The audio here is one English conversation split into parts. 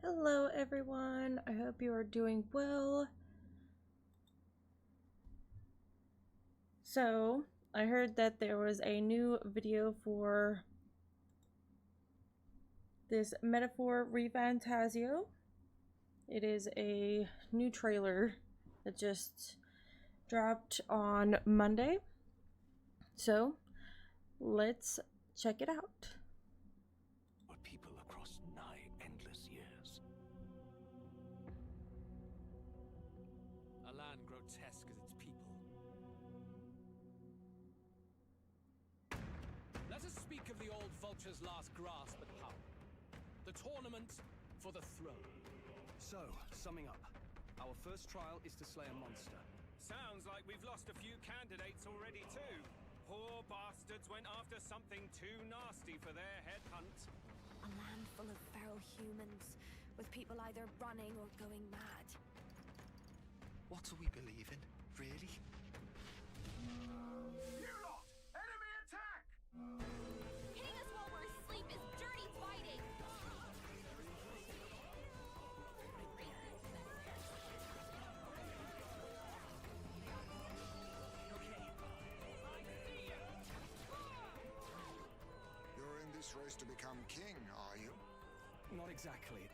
Hello everyone, I hope you are doing well. So, I heard that there was a new video for this metaphor ReFantazio. It is a new trailer that just dropped on Monday. So, let's check it out. People across nigh endless years. A land grotesque as its people. Let us speak of the old vulture's last grasp at power. The tournament for the throne. So, summing up, our first trial is to slay a monster. Sounds like we've lost a few candidates already too. Poor bastards went after something too nasty for their headhunt. A land full of feral humans, with people either running or going mad. What do we believe in, really? You lot! Enemy attack! Hitting us while we're asleep is dirty fighting! You're in this race to become king, are you? Not exactly.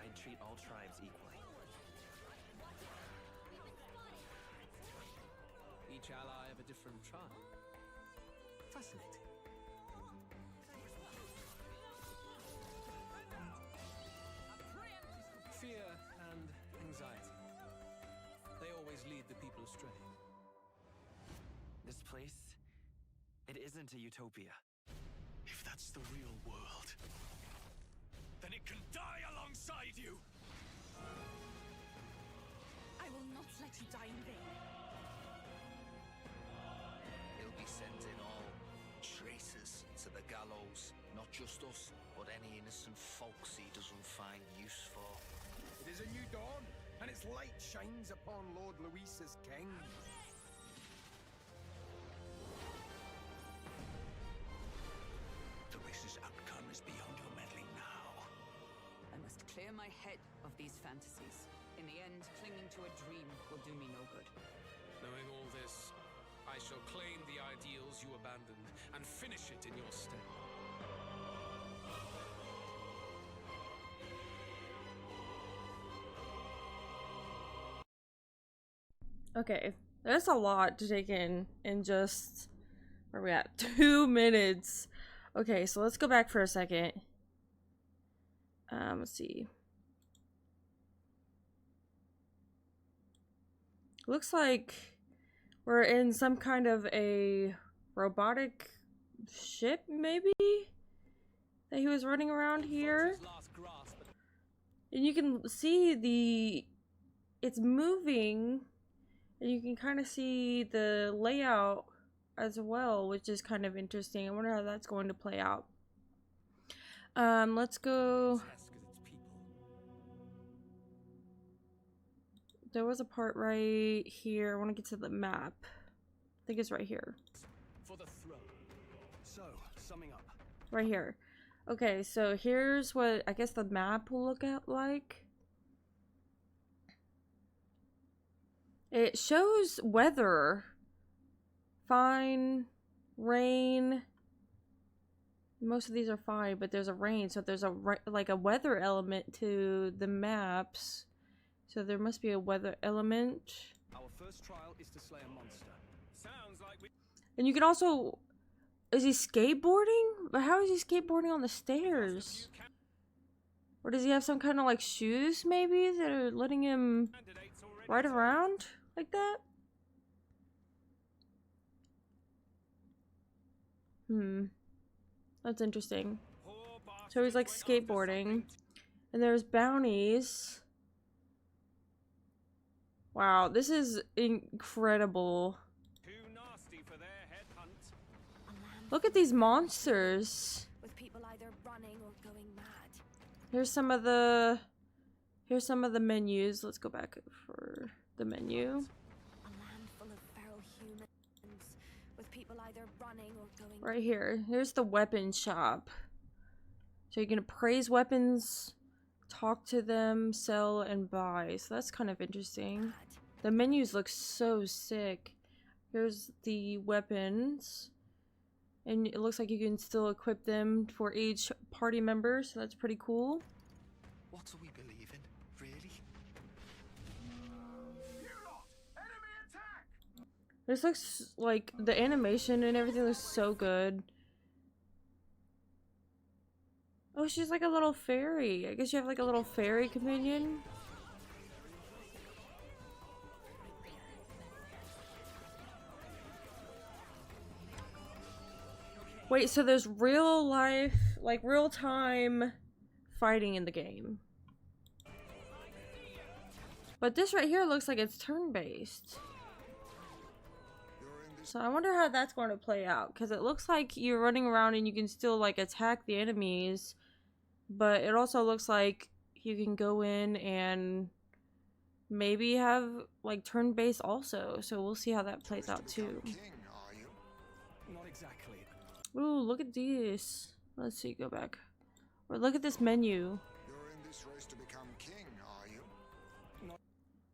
I treat all tribes equally. Each ally of a different tribe. Fascinating. Fear and anxiety. They always lead the people astray. This place, it isn't a utopia. If that's the real world, then it can die alongside you! I will not let you die in vain. He'll be sending all traitors to the gallows. Not just us, but any innocent folks he doesn't find use for. It is a new dawn, and its light shines upon Lord Luis's king. The race's outcome is beyond your meddling now. I must clear my head of these fantasies. In the end, clinging to a dream will do me no good. Knowing all this, I shall claim the ideals you abandoned and finish it in your stead. Okay, that's a lot to take in just, where are we at? 2 minutes. Okay, so let's go back for a second. Let's see. Looks like we're in some kind of a robotic ship, maybe? That he was running around here. And you can see it's moving. And you can kind of see the layout as well, which is kind of interesting. I wonder how that's going to play out. Let's go. There was a part right here. I want to get to the map. I think it's right here. For the throne. So, summing up. Right here. Okay, so here's what I guess the map will look at like. It shows weather. Fine. Rain. Most of these are fine, but there's a rain, so there's like a weather element to the maps. So there must be a weather element. Our first trial is to slay a monster. Sounds like we... And you can also... Is he skateboarding? But how is he skateboarding on the stairs? Or does he have some kind of like shoes maybe that are letting him ride around like that? That's interesting. So he's like skateboarding. And there's bounties. Wow, this is incredible. Look at these monsters. With people either running or going mad. Here's some of the menus. Let's go back for the menu. A land full of feral humans, with people either running or going Right here. Here's the weapon shop. So you can appraise weapons, talk to them, sell, and buy. So that's kind of interesting. The menus look so sick. Here's the weapons. And it looks like you can still equip them for each party member, so that's pretty cool. What do we believe in, really? This looks like the animation and everything looks so good. Oh, she's like a little fairy. I guess you have like a little fairy companion. Wait, so there's real life, like real time fighting in the game. But this right here looks like it's turn-based. So I wonder how that's going to play out, because it looks like you're running around and you can still like attack the enemies, but it also looks like you can go in and maybe have like turn-based also. So we'll see how that plays out too. Not exactly. Ooh, look at these. Let's see, go back. Or look at this menu. You're in this race to become king, are you?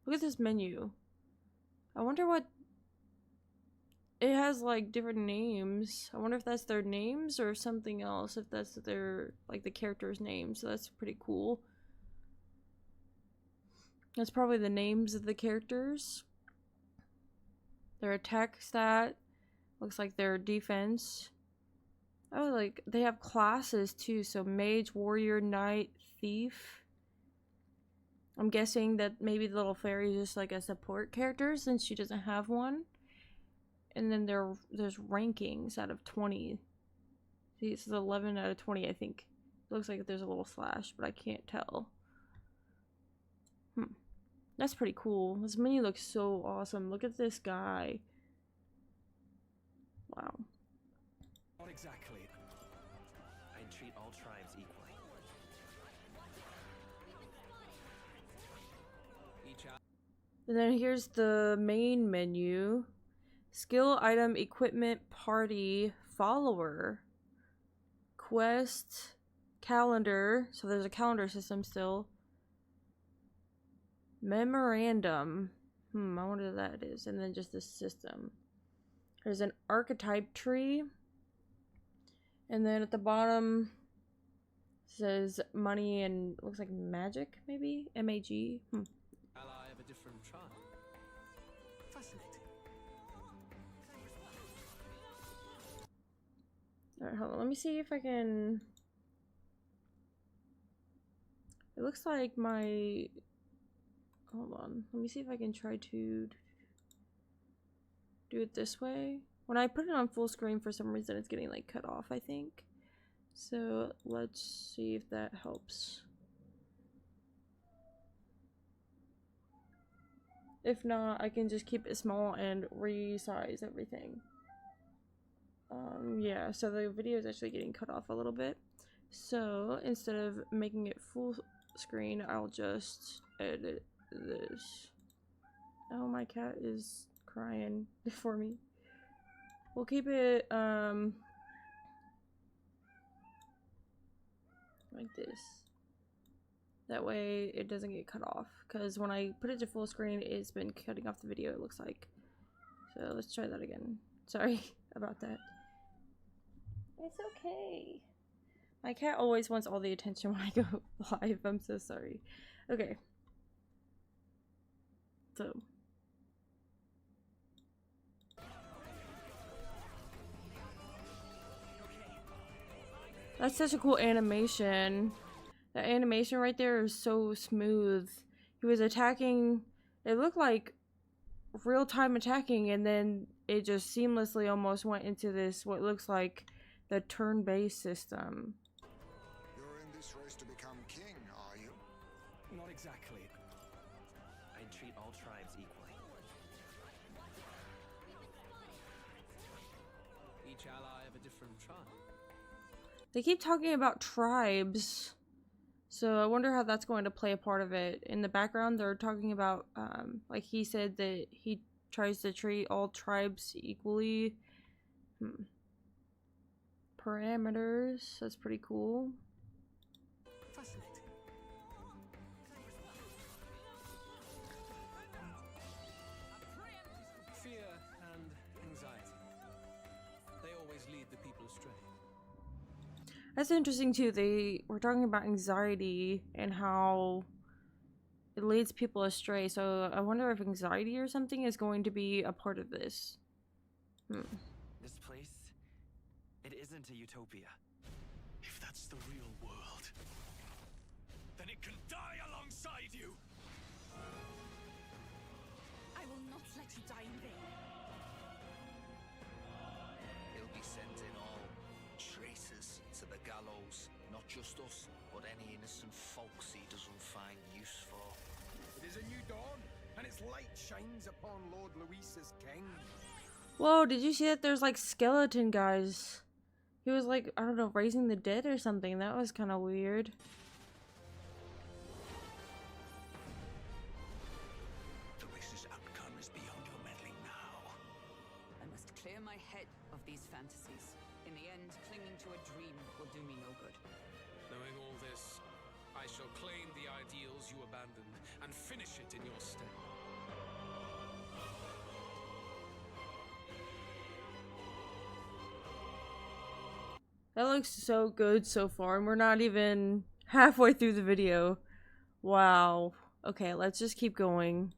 Look at this menu. I wonder what... It has like different names. I wonder if that's their names or something else. If that's their, like the characters' names. So that's pretty cool. That's probably the names of the characters. Their attack stat. Looks like their defense. Oh, like they have classes too. So mage, warrior, knight, thief. I'm guessing that maybe the little fairy is just like a support character since she doesn't have one. And then there's rankings out of 20. See, it says 11 out of 20, I think. It looks like there's a little slash, but I can't tell. That's pretty cool. This menu looks so awesome. Look at this guy. Wow. Not exactly. I treat all tribes equally. And then here's the main menu. Skill, item, equipment, party, follower, quest, calendar. So there's a calendar system still. Memorandum. I wonder what that is. And then just the system. There's an archetype tree. And then at the bottom says money and looks like magic, maybe? M-A-G? Ally of a different tribe. Fascinating. Alright, hold on. Let me see if I can... It looks like my... Hold on. Let me see if I can try to do it this way. When I put it on full screen, for some reason, it's getting like cut off, I think. So let's see if that helps. If not, I can just keep it small and resize everything. Yeah, so the video is actually getting cut off a little bit. So instead of making it full screen, I'll just edit this. Oh, my cat is crying for me. We'll keep it like this. That way it doesn't get cut off, because when I put it to full screen, it's been cutting off the video, it looks like. So let's try that again. Sorry about that. It's okay. My cat always wants all the attention when I go live. I'm so sorry. Okay. So. That's such a cool animation. That animation right there is so smooth. He was attacking, it looked like real-time attacking, and then it just seamlessly almost went into this, what looks like the turn-based system. You're in this race to become king, are you? Not exactly. I treat all tribes equally. Each ally of a different tribe. They keep talking about tribes, so I wonder how that's going to play a part of it. In the background, they're talking about, like he said that he tries to treat all tribes equally. Parameters, that's pretty cool. Fascinating. That's interesting too. They were talking about anxiety and how it leads people astray. So I wonder if anxiety or something is going to be a part of this. This place, it isn't a utopia. If that's the real world, then it can die alongside you. I will not let you die in vain. He'll be sending all traitors to the gallows. Not just us, but any innocent folks he doesn't find use for. It is a new dawn, and its light shines upon Lord Luis's king. Whoa, did you see that? There's like skeleton guys. He was like, I don't know, raising the dead or something. That was kind of weird. The race's outcome is beyond your meddling now. I must clear my head of these fantasies. In the end, clinging to a dream will do me no good. Knowing all this, I shall claim the ideals you abandoned and finish it in your stead. That looks so good so far, and we're not even halfway through the video. Wow. Okay, let's just keep going.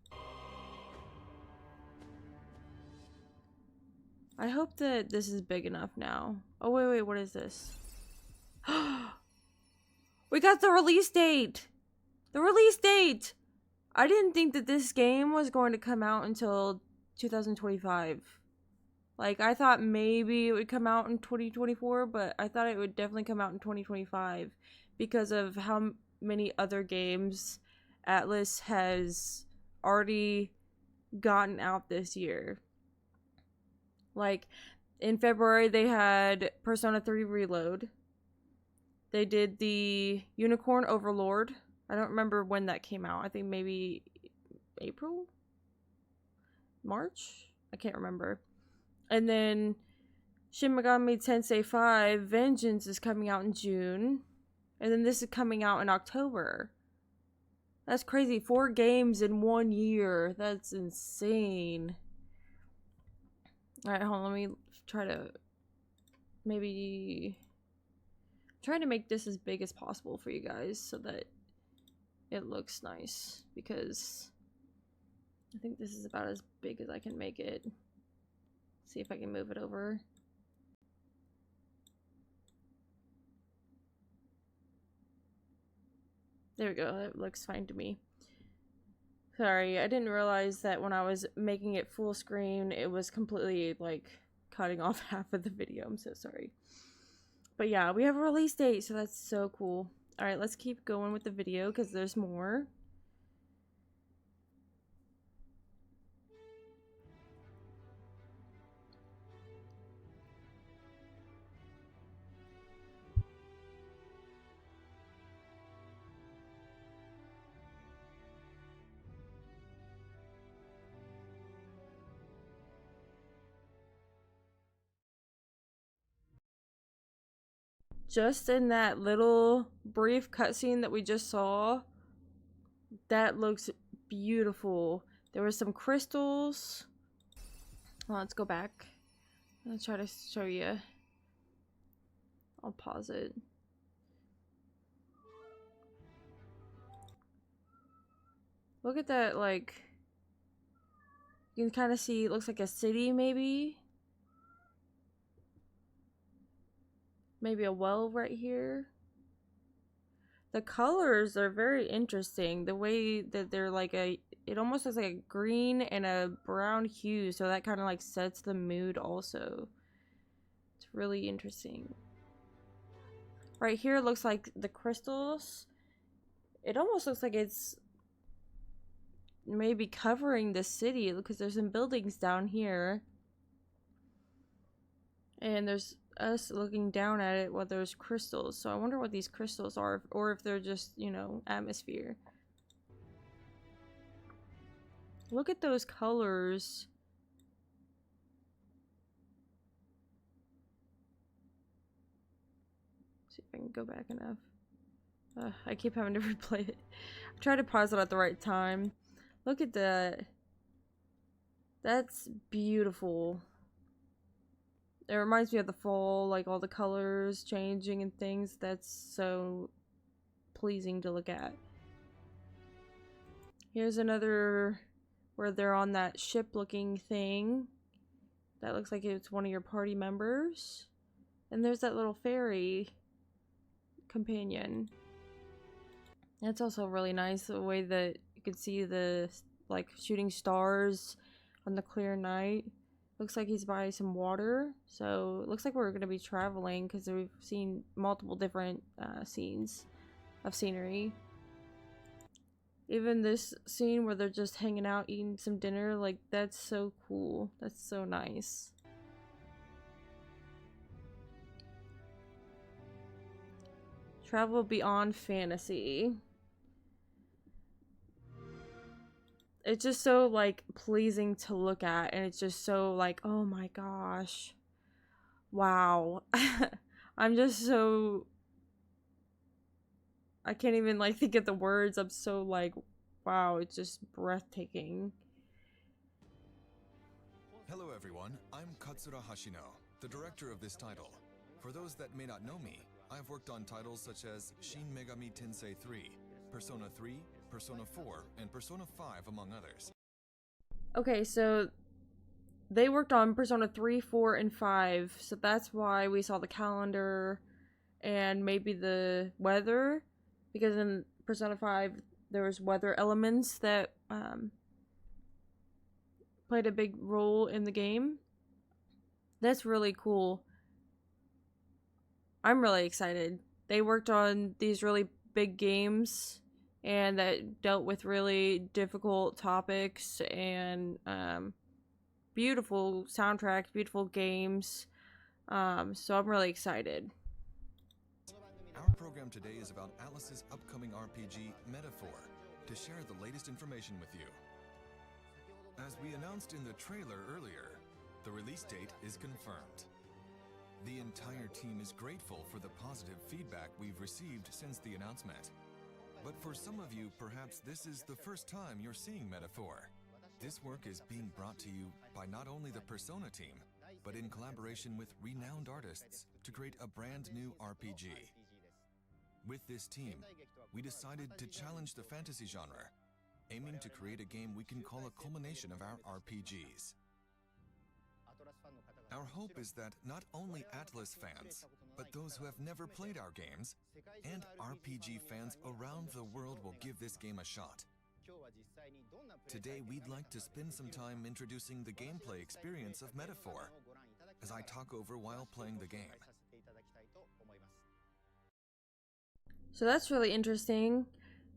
I hope that this is big enough now. Oh, wait, what is this? We got the release date! The release date! I didn't think that this game was going to come out until 2025. Like, I thought maybe it would come out in 2024, but I thought it would definitely come out in 2025 because of how many other games Atlas has already gotten out this year. Like, in February, they had Persona 3 Reload. They did the Unicorn Overlord. I don't remember when that came out. I think maybe April? March? I can't remember. And then Shin Megami Tensei 5 Vengeance is coming out in June. And then this is coming out in October. That's crazy. 4 games in 1 year. That's insane. Alright, hold on. Let me try to maybe... trying to make this as big as possible for you guys so that it looks nice. Because I think this is about as big as I can make it. See if I can move it over. There we go. That looks fine to me. Sorry, I didn't realize that when I was making it full screen, it was completely, like, cutting off half of the video. I'm so sorry. But yeah, we have a release date, so that's so cool. Alright, let's keep going with the video because there's more. Just in that little brief cutscene that we just saw, that looks beautiful. There were some crystals. Well, let's go back. I'll try to show you. I'll pause it. Look at that, like, you can kind of see, it looks like a city, maybe. Maybe a well right here. The colors are very interesting. The way that they're like it almost looks like a green and a brown hue, so that kind of like sets the mood also. It's really interesting. Right here it looks like the crystals. It almost looks like it's maybe covering the city because there's some buildings down here. And there's us looking down at it while there's crystals. So I wonder what these crystals are, or if they're just, you know, atmosphere. Look at those colors. See if I can go back enough. I keep having to replay it. I try to pause it at the right time. Look at that. That's beautiful. It reminds me of the fall, like all the colors changing and things. That's so pleasing to look at. Here's another where they're on that ship looking thing. That looks like it's one of your party members. And there's that little fairy companion. That's also really nice, the way that you can see the like shooting stars on the clear night. Looks like he's by some water, so it looks like we're going to be traveling because we've seen multiple different scenes of scenery. Even this scene where they're just hanging out eating some dinner, like that's so cool. That's so nice. Travel beyond fantasy. It's just so like pleasing to look at, and it's just so like, oh my gosh, wow. I'm just so, I can't even like think of the words. I'm so like, wow, it's just breathtaking. Hello everyone, I'm Katsura Hashino, the director of this title. For those that may not know me, I've worked on titles such as Shin Megami Tensei 3, Persona 3, Persona 4, and Persona 5, among others. Okay, so they worked on Persona 3, 4, and 5, so that's why we saw the calendar and maybe the weather, because in Persona 5 there was weather elements that played a big role in the game. That's really cool. I'm really excited. They worked on these really big games and that dealt with really difficult topics and beautiful soundtracks, beautiful games. So I'm really excited. Our program today is about Atlus's upcoming RPG, Metaphor, to share the latest information with you. As we announced in the trailer earlier, the release date is confirmed. The entire team is grateful for the positive feedback we've received since the announcement. But for some of you, perhaps this is the first time you're seeing Metaphor. This work is being brought to you by not only the Persona team, but in collaboration with renowned artists to create a brand new RPG. With this team, we decided to challenge the fantasy genre, aiming to create a game we can call a culmination of our RPGs. Our hope is that not only Atlus fans, but those who have never played our games, and RPG fans around the world will give this game a shot. Today we'd like to spend some time introducing the gameplay experience of Metaphor, as I talk over while playing the game. So that's really interesting.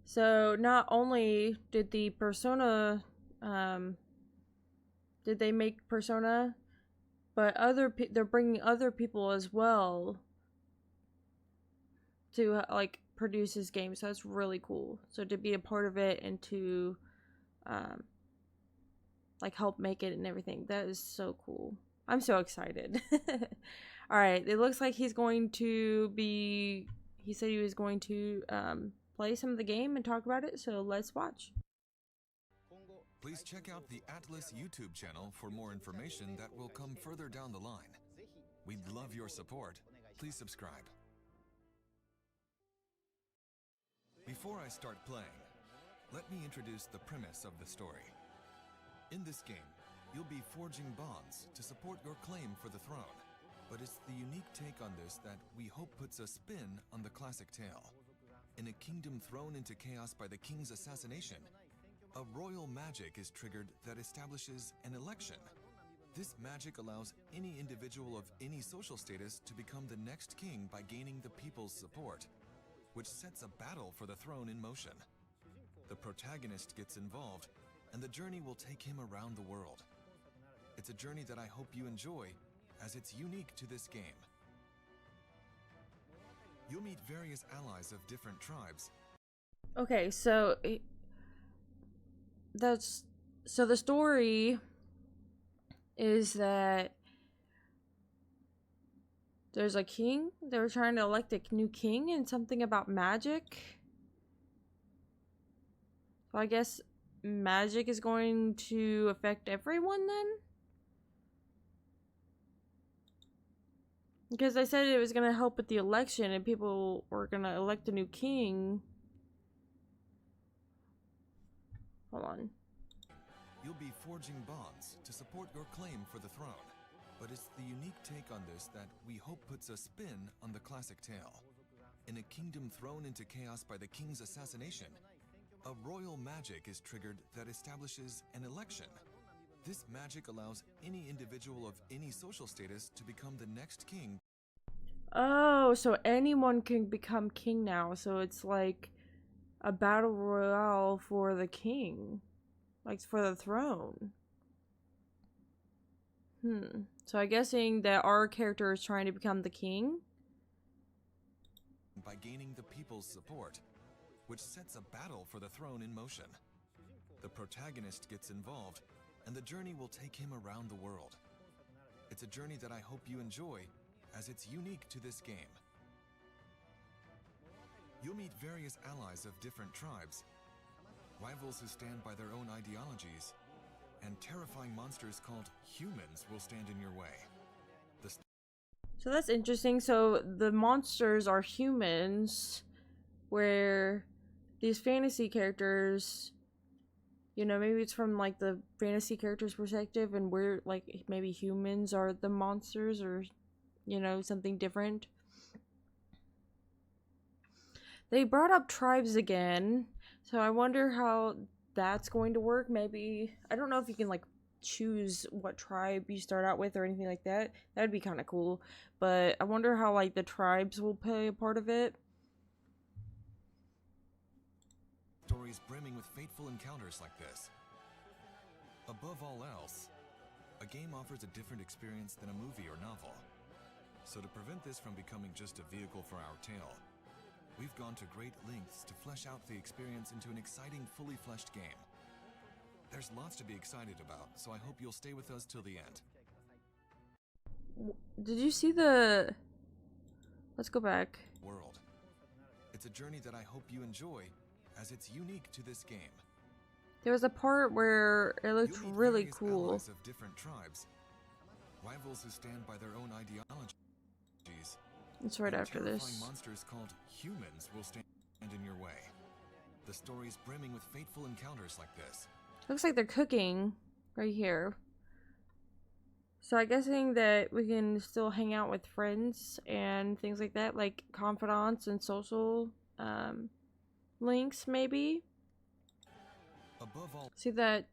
So not only did the Persona, did they make Persona, but they're bringing other people as well to like produce this game. So that's really cool. So to be a part of it and to like help make it and everything, that is so cool. I'm so excited. All right, it looks like he's going to be. He said he was going to play some of the game and talk about it. So let's watch. Please check out the Atlus YouTube channel for more information that will come further down the line. We'd love your support. Please subscribe. Before I start playing, let me introduce the premise of the story. In this game, you'll be forging bonds to support your claim for the throne, but it's the unique take on this that we hope puts a spin on the classic tale. In a kingdom thrown into chaos by the king's assassination, a royal magic is triggered that establishes an election. This magic allows any individual of any social status to become the next king by gaining the people's support, which sets a battle for the throne in motion. The protagonist gets involved, and the journey will take him around the world. It's a journey that I hope you enjoy, as it's unique to this game. You'll meet various allies of different tribes. Okay, so the story is that there's a king. They were trying to elect a new king and something about magic. So I guess magic is going to affect everyone then? Because I said it was gonna help with the election and people were gonna elect a new king. Hold on. You'll be forging bonds to support your claim for the throne. But it's the unique take on this that we hope puts a spin on the classic tale. In a kingdom thrown into chaos by the king's assassination, a royal magic is triggered that establishes an election. This magic allows any individual of any social status to become the next king. Oh, so anyone can become king now. So it's like a battle royale for the king. Like for the throne. So I'm guessing that our character is trying to become the king? By gaining the people's support, which sets a battle for the throne in motion. The protagonist gets involved, and the journey will take him around the world. It's a journey that I hope you enjoy, as it's unique to this game. You'll meet various allies of different tribes, rivals who stand by their own ideologies, and terrifying monsters called humans will stand in your way. So that's interesting. So the monsters are humans, where these fantasy characters, you know, maybe it's from like the fantasy character's perspective, and we're like maybe humans are the monsters, or you know, something different. They brought up tribes again, so I wonder how that's going to work. Maybe, I don't know if you can like choose what tribe you start out with or anything like that. That'd be kind of cool, but I wonder how like the tribes will play a part of it. Stories brimming with fateful encounters like this. Above all else, a game offers a different experience than a movie or novel. So to prevent this from becoming just a vehicle for our tale, we've gone to great lengths to flesh out the experience into an exciting, fully fleshed game. There's lots to be excited about, so I hope you'll stay with us till the end. Did you see the... Let's go back. World. It's a journey that I hope you enjoy, as it's unique to this game. There was a part where it looked really cool. Of different tribes, rivals who stand by their own ideologies. It's right after this. Monsters called humans will stand in your way. The story's brimming with fateful encounters like this. Looks like they're cooking right here. So I'm guessing that we can still hang out with friends and things like that, like confidants and social links maybe. Above all, see that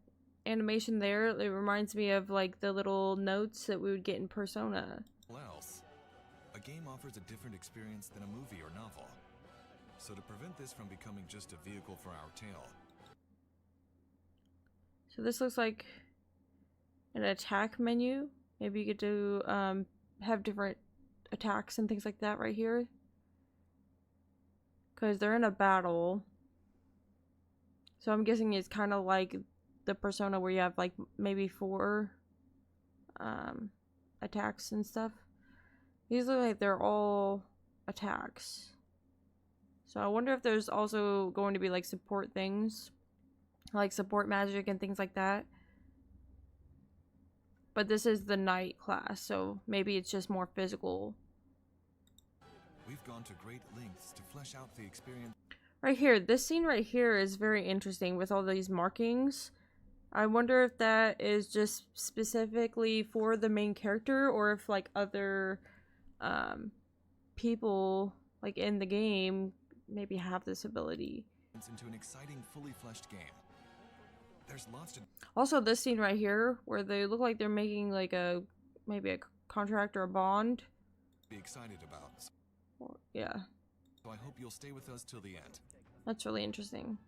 animation there? It reminds me of like the little notes that we would get in Persona. Else, a game offers a different experience than a movie or novel. So to prevent this from becoming just a vehicle for our tale. So this looks like an attack menu. Maybe you get to have different attacks and things like that right here. Because they're in a battle. So I'm guessing it's kind of like the Persona where you have like maybe 4 attacks and stuff. These look like they're all attacks. So I wonder if there's also going to be like support things. Like support magic and things like that. But this is the knight class, so maybe it's just more physical. We've gone to great lengths to flesh out the experience. Right here, this scene right here is very interesting with all these markings. I wonder if that is just specifically for the main character, or if like other people like in the game maybe have this ability. Into an exciting, fully fleshed game. There's lots to... Also, this scene right here, where they look like they're making like maybe a contract or a bond. Be excited about. Yeah. So I hope you'll stay with us till the end. That's really interesting.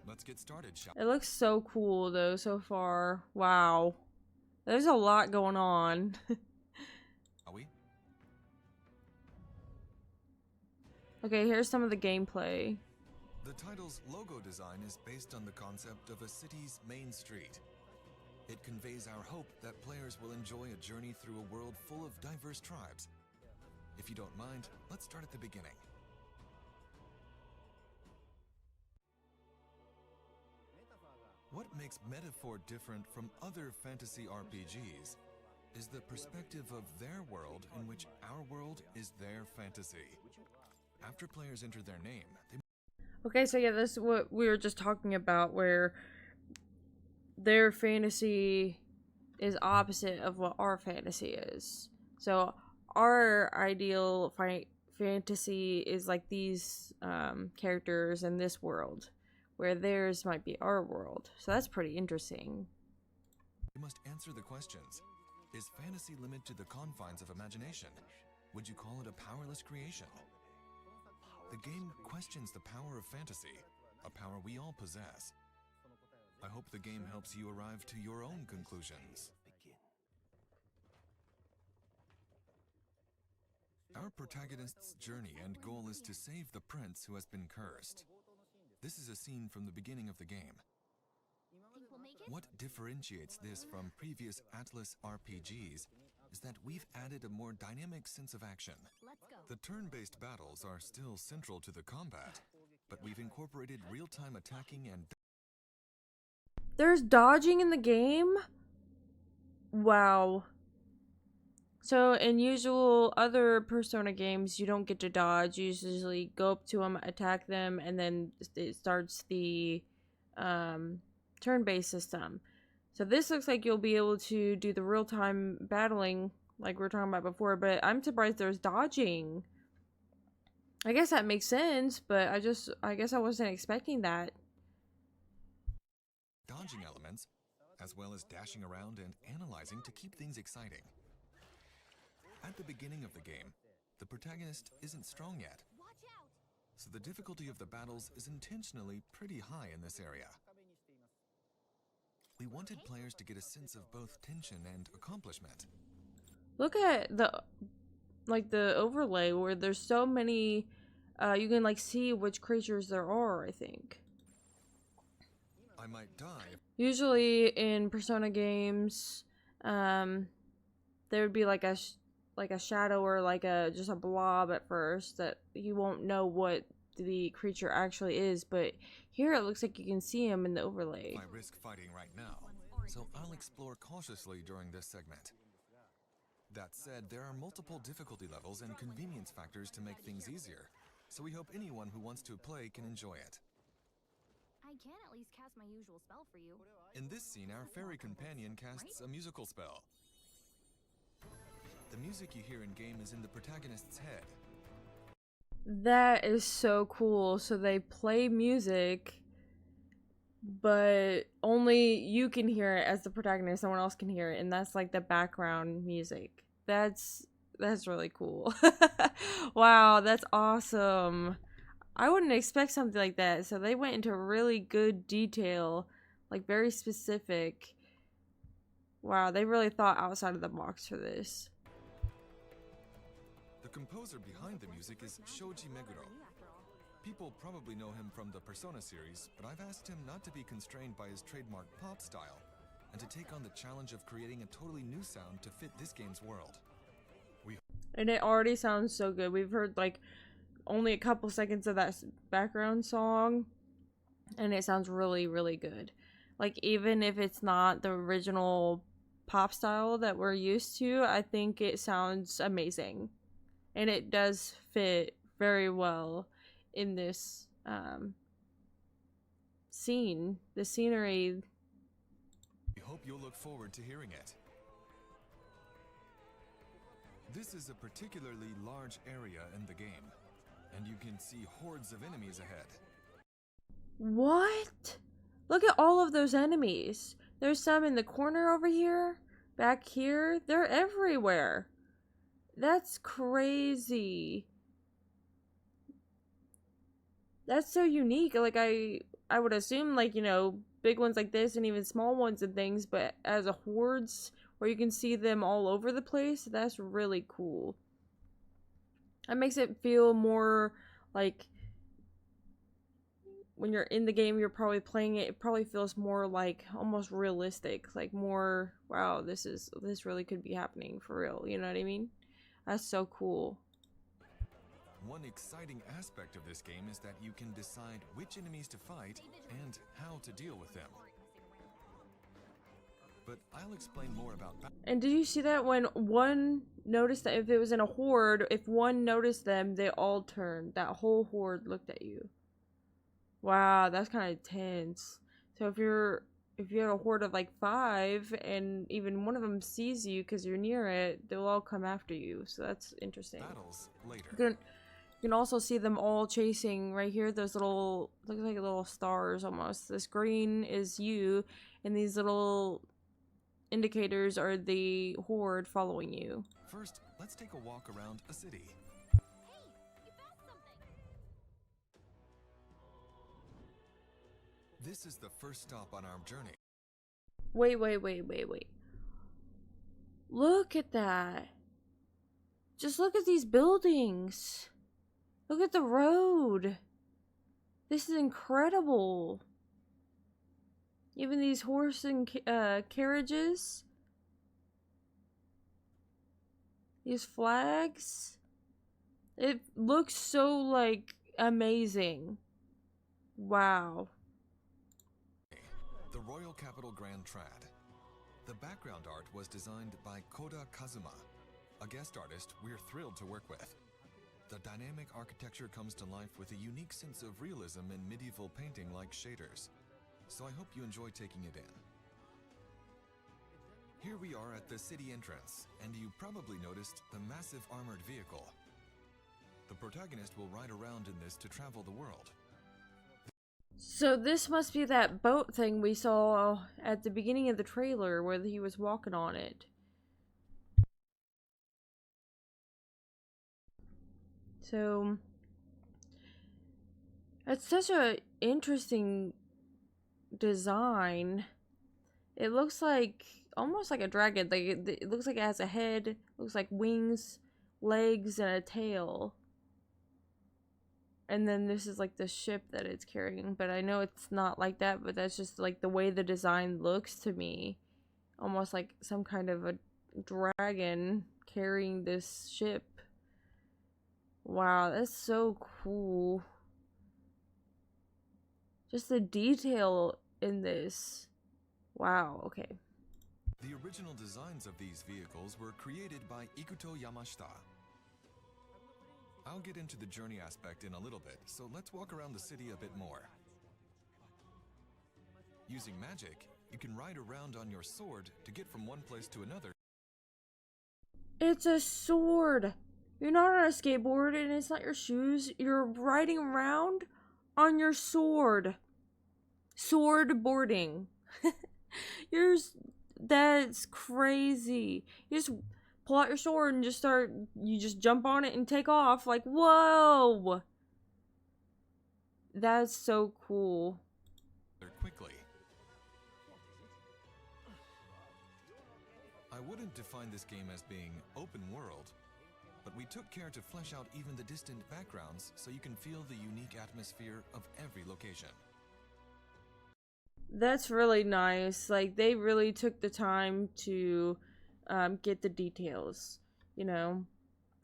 Let's get started, shall we? It looks so cool though so far. Wow. There's a lot going on. Are we? Okay, here's some of the gameplay. The title's logo design is based on the concept of a city's main street. It conveys our hope that players will enjoy a journey through a world full of diverse tribes. If you don't mind, let's start at the beginning. What makes Metaphor different from other fantasy RPGs is the perspective of their world in which our world is their fantasy. After players enter their name, they... Okay, so yeah, this is what we were just talking about, where their fantasy is opposite of what our fantasy is. So our ideal fantasy is like these characters in this world, where theirs might be our world. So that's pretty interesting. You must answer the questions. Is fantasy limited to the confines of imagination? Would you call it a powerless creation? The game questions the power of fantasy, a power we all possess. I hope the game helps you arrive to your own conclusions. Our protagonist's journey and goal is to save the prince who has been cursed. This is a scene from the beginning of the game. What differentiates this from previous Atlas RPGs is that we've added a more dynamic sense of action. The turn-based battles are still central to the combat, but we've incorporated real-time attacking and... There's dodging in the game? Wow. So in usual other Persona games, you don't get to dodge. You usually go up to them, attack them, and then it starts the turn-based system. So this looks like you'll be able to do the real-time battling like we were talking about before, but I'm surprised there's dodging. I guess that makes sense, but I guess I wasn't expecting that. Dodging elements, as well as dashing around and analyzing to keep things exciting. At the beginning of the game, the protagonist isn't strong yet, so the difficulty of the battles is intentionally pretty high in this area. We wanted players to get a sense of both tension and accomplishment. Look at the overlay where there's so many, you can like see which creatures there are, I think. I might die. Usually in Persona games, there would be like a shadow or like just a blob at first that you won't know what the creature actually is, but here it looks like you can see him in the overlay. I risk fighting right now, so I'll explore cautiously during this segment. That said, there are multiple difficulty levels and convenience factors to make things easier, so we hope anyone who wants to play can enjoy it. I can at least cast my usual spell for you. In this scene, our fairy companion casts a musical spell. The music you hear in-game is in the protagonist's head. That is so cool. So they play music, but only you can hear it as the protagonist, no one else can hear it, and that's like the background music. That's really cool. Wow, that's awesome. I wouldn't expect something like that, so they went into really good detail, like very specific. Wow, they really thought outside of the box for this. The composer behind the music is Shoji Meguro. People probably know him from the Persona series, but I've asked him not to be constrained by his trademark pop style, and to take on the challenge of creating a totally new sound to fit this game's world. And it already sounds so good. We've heard like only a couple seconds of that background song, and it sounds really, really good. Like, even if it's not the original pop style that we're used to, I think it sounds amazing. And it does fit very well in this scene. The scenery. We hope you'll look forward to hearing it. This is a particularly large area in the game, and you can see hordes of enemies ahead. What? Look at all of those enemies. There's some in the corner over here, back here. They're everywhere. That's crazy. That's so unique. Like, I would assume, like, you know, big ones like this and even small ones and things, but as a hordes where you can see them all over the place, that's really cool. That makes it feel more like when you're in the game, you're probably playing it, it probably feels more like almost realistic, like more, wow, this really could be happening for real, you know what I mean? That's so cool. One exciting aspect of this game is that you can decide which enemies to fight and how to deal with them. but I'll explain more about And did you see that when one noticed that if it was in a horde, if one noticed them, they all turned. That whole horde looked at you. Wow, that's kind of tense. So if you have a horde of like 5 and even one of them sees you because you're near it, they'll all come after you. So that's interesting. battles later. You can also see them all chasing right here. Those little, looks like little stars almost. This green is you, and these little indicators are the horde following you. First, let's take a walk around a city. This is the first stop on our journey. Wait. Look at that. Just look at these buildings. Look at the road. This is incredible. Even these horse and carriages. These flags. It looks so, like, amazing. Wow. The Royal Capital Grand Trad. The background art was designed by Koda Kazuma, a guest artist we're thrilled to work with. The dynamic architecture comes to life with a unique sense of realism in medieval painting like shaders, so I hope you enjoy taking it in. Here we are at the city entrance, and you probably noticed the massive armored vehicle. The protagonist will ride around in this to travel the world. So this must be that boat thing we saw at the beginning of the trailer where he was walking on it. So it's such a interesting design. It looks like almost like a dragon. Like it looks like it has a head, looks like wings, legs, and a tail. And then this is like the ship that it's carrying, but I know it's not like that, but that's just like the way the design looks to me. Almost like some kind of a dragon carrying this ship. Wow, that's so cool. Just the detail in this. Wow, okay. The original designs of these vehicles were created by Ikuto Yamashita. I'll get into the journey aspect in a little bit, so let's walk around the city a bit more. Using magic, you can ride around on your sword to get from one place to another. It's a sword! You're not on a skateboard and it's not your shoes. You're riding around on your sword. Sword boarding. That's crazy. You just pull out your sword and you just jump on it and take off. Like, whoa! That's so cool. Quickly. I wouldn't define this game as being open world, but we took care to flesh out even the distant backgrounds so you can feel the unique atmosphere of every location. That's really nice. Like, they really took the time to get the details, you know?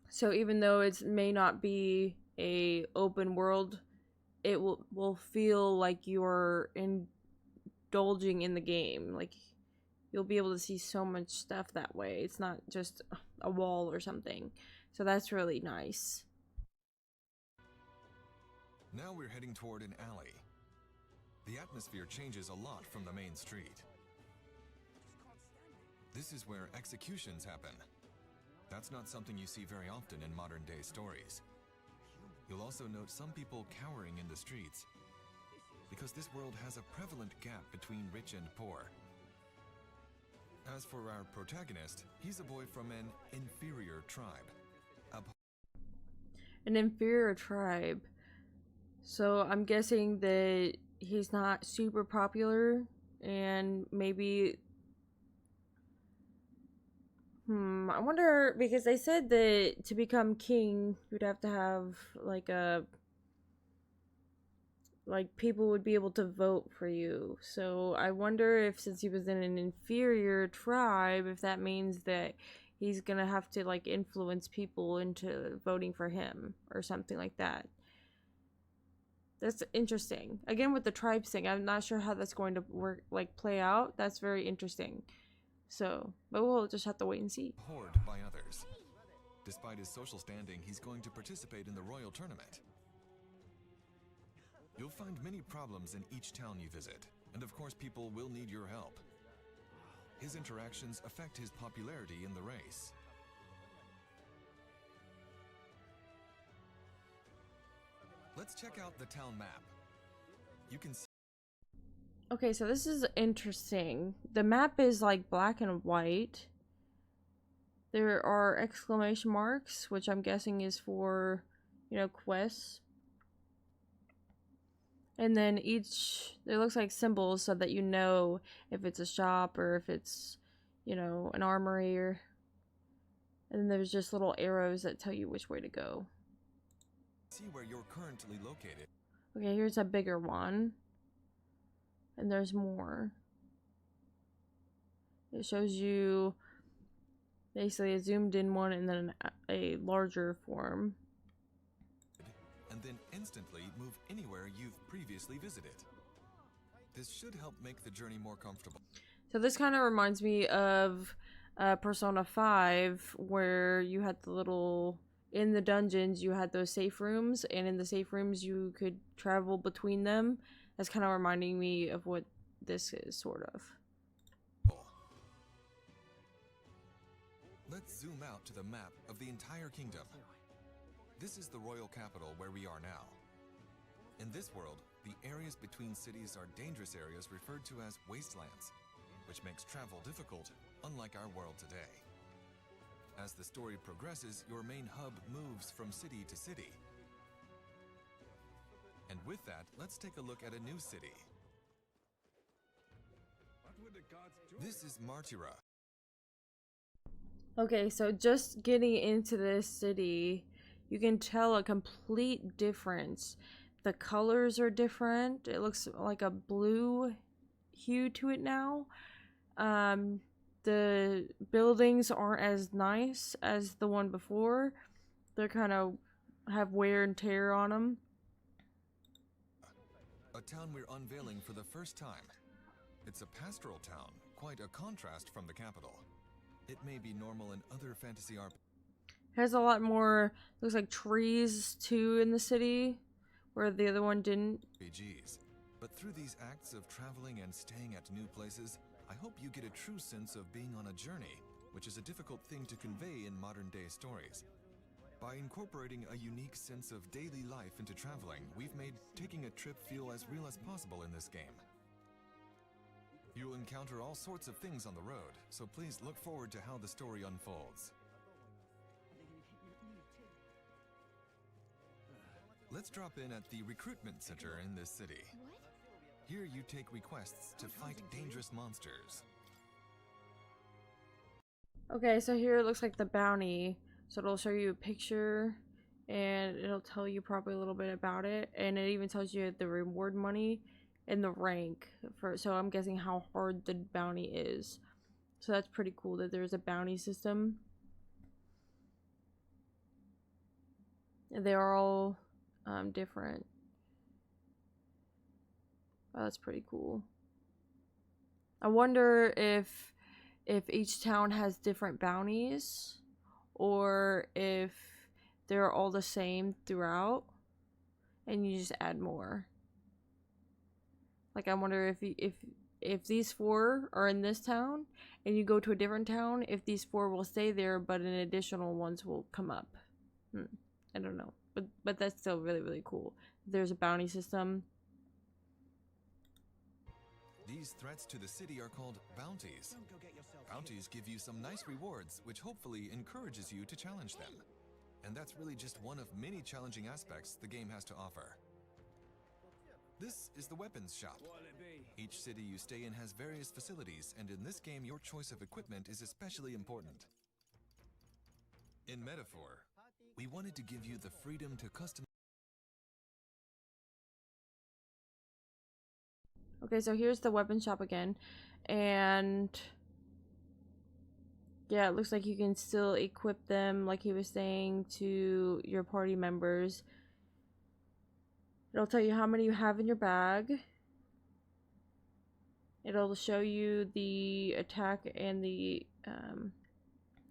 So even though it may not be a open world, it will feel like you're indulging in the game. Like, you'll be able to see so much stuff that way. It's not just a wall or something. So that's really nice. Now we're heading toward an alley. The atmosphere changes a lot from the main street. This is where executions happen. That's not something you see very often in modern-day stories. You'll also note some people cowering in the streets, because this world has a prevalent gap between rich and poor. As for our protagonist, he's a boy from an inferior tribe. An inferior tribe. So I'm guessing that he's not super popular, and maybe I wonder, because they said that to become king you'd have to have like people would be able to vote for you. So I wonder if, since he was in an inferior tribe, if that means that he's gonna have to like influence people into voting for him or something like that. That's interesting. Again, with the tribes thing, I'm not sure how that's going to work, like play out. That's very interesting. So, but we'll just have to wait and see. Hoard by others. Despite his social standing, he's going to participate in the royal tournament. You'll find many problems in each town you visit, and of course people will need your help. His interactions affect his popularity in the race. Let's check out the town map. You can see. Okay, so this is interesting. The map is like black and white. There are exclamation marks, which I'm guessing is for, you know, quests. And then each, it looks like symbols so that you know if it's a shop or if it's, you know, an armory or, and then there's just little arrows that tell you which way to go. See where you're currently located. Okay, here's a bigger one. And there's more. It shows you basically a zoomed in one and then a larger form. And then instantly move anywhere you've previously visited. This should help make the journey more comfortable. So this kind of reminds me of Persona 5, where you had the little, in the dungeons you had those safe rooms, and in the safe rooms you could travel between them. That's kind of reminding me of what this is, sort of. Let's zoom out to the map of the entire kingdom. This is the royal capital where we are now. In this world, the areas between cities are dangerous areas referred to as wastelands, which makes travel difficult, unlike our world today. As the story progresses, your main hub moves from city to city. And with that, let's take a look at a new city. This is Martira. Okay, so just getting into this city, you can tell a complete difference. The colors are different. It looks like a blue hue to it now. The buildings aren't as nice as the one before. They're kind of have wear and tear on them. A town we're unveiling for the first time. It's a pastoral town, quite a contrast from the capital. It may be normal in other fantasy RPGs. Has a lot more, looks like trees too in the city, where the other one didn't. But through these acts of traveling and staying at new places, I hope you get a true sense of being on a journey, which is a difficult thing to convey in modern day stories. By incorporating a unique sense of daily life into traveling, we've made taking a trip feel as real as possible in this game. You'll encounter all sorts of things on the road, so please look forward to how the story unfolds. Let's drop in at the recruitment center in this city. Here you take requests to fight dangerous monsters. Okay, so here it looks like the bounty. So it'll show you a picture and it'll tell you probably a little bit about it. And it even tells you the reward money and the rank. So I'm guessing how hard the bounty is. So that's pretty cool that there's a bounty system. And they are all different. Oh, that's pretty cool. I wonder if each town has different bounties or if they're all the same throughout and you just add more. Like, I wonder if these 4 are in this town and you go to a different town, if these 4 will stay there but an additional ones will come up. I don't know, but that's still really, really cool. There's a bounty system. These threats to the city are called bounties. Bounties give you some nice rewards, which hopefully encourages you to challenge them. And that's really just one of many challenging aspects the game has to offer. This is the weapons shop. Each city you stay in has various facilities, and in this game your choice of equipment is especially important. In Metaphor, we wanted to give you the freedom to customize. Okay, so here's the weapon shop again, and yeah, it looks like you can still equip them, like he was saying, to your party members. It'll tell you how many you have in your bag. It'll show you the attack and the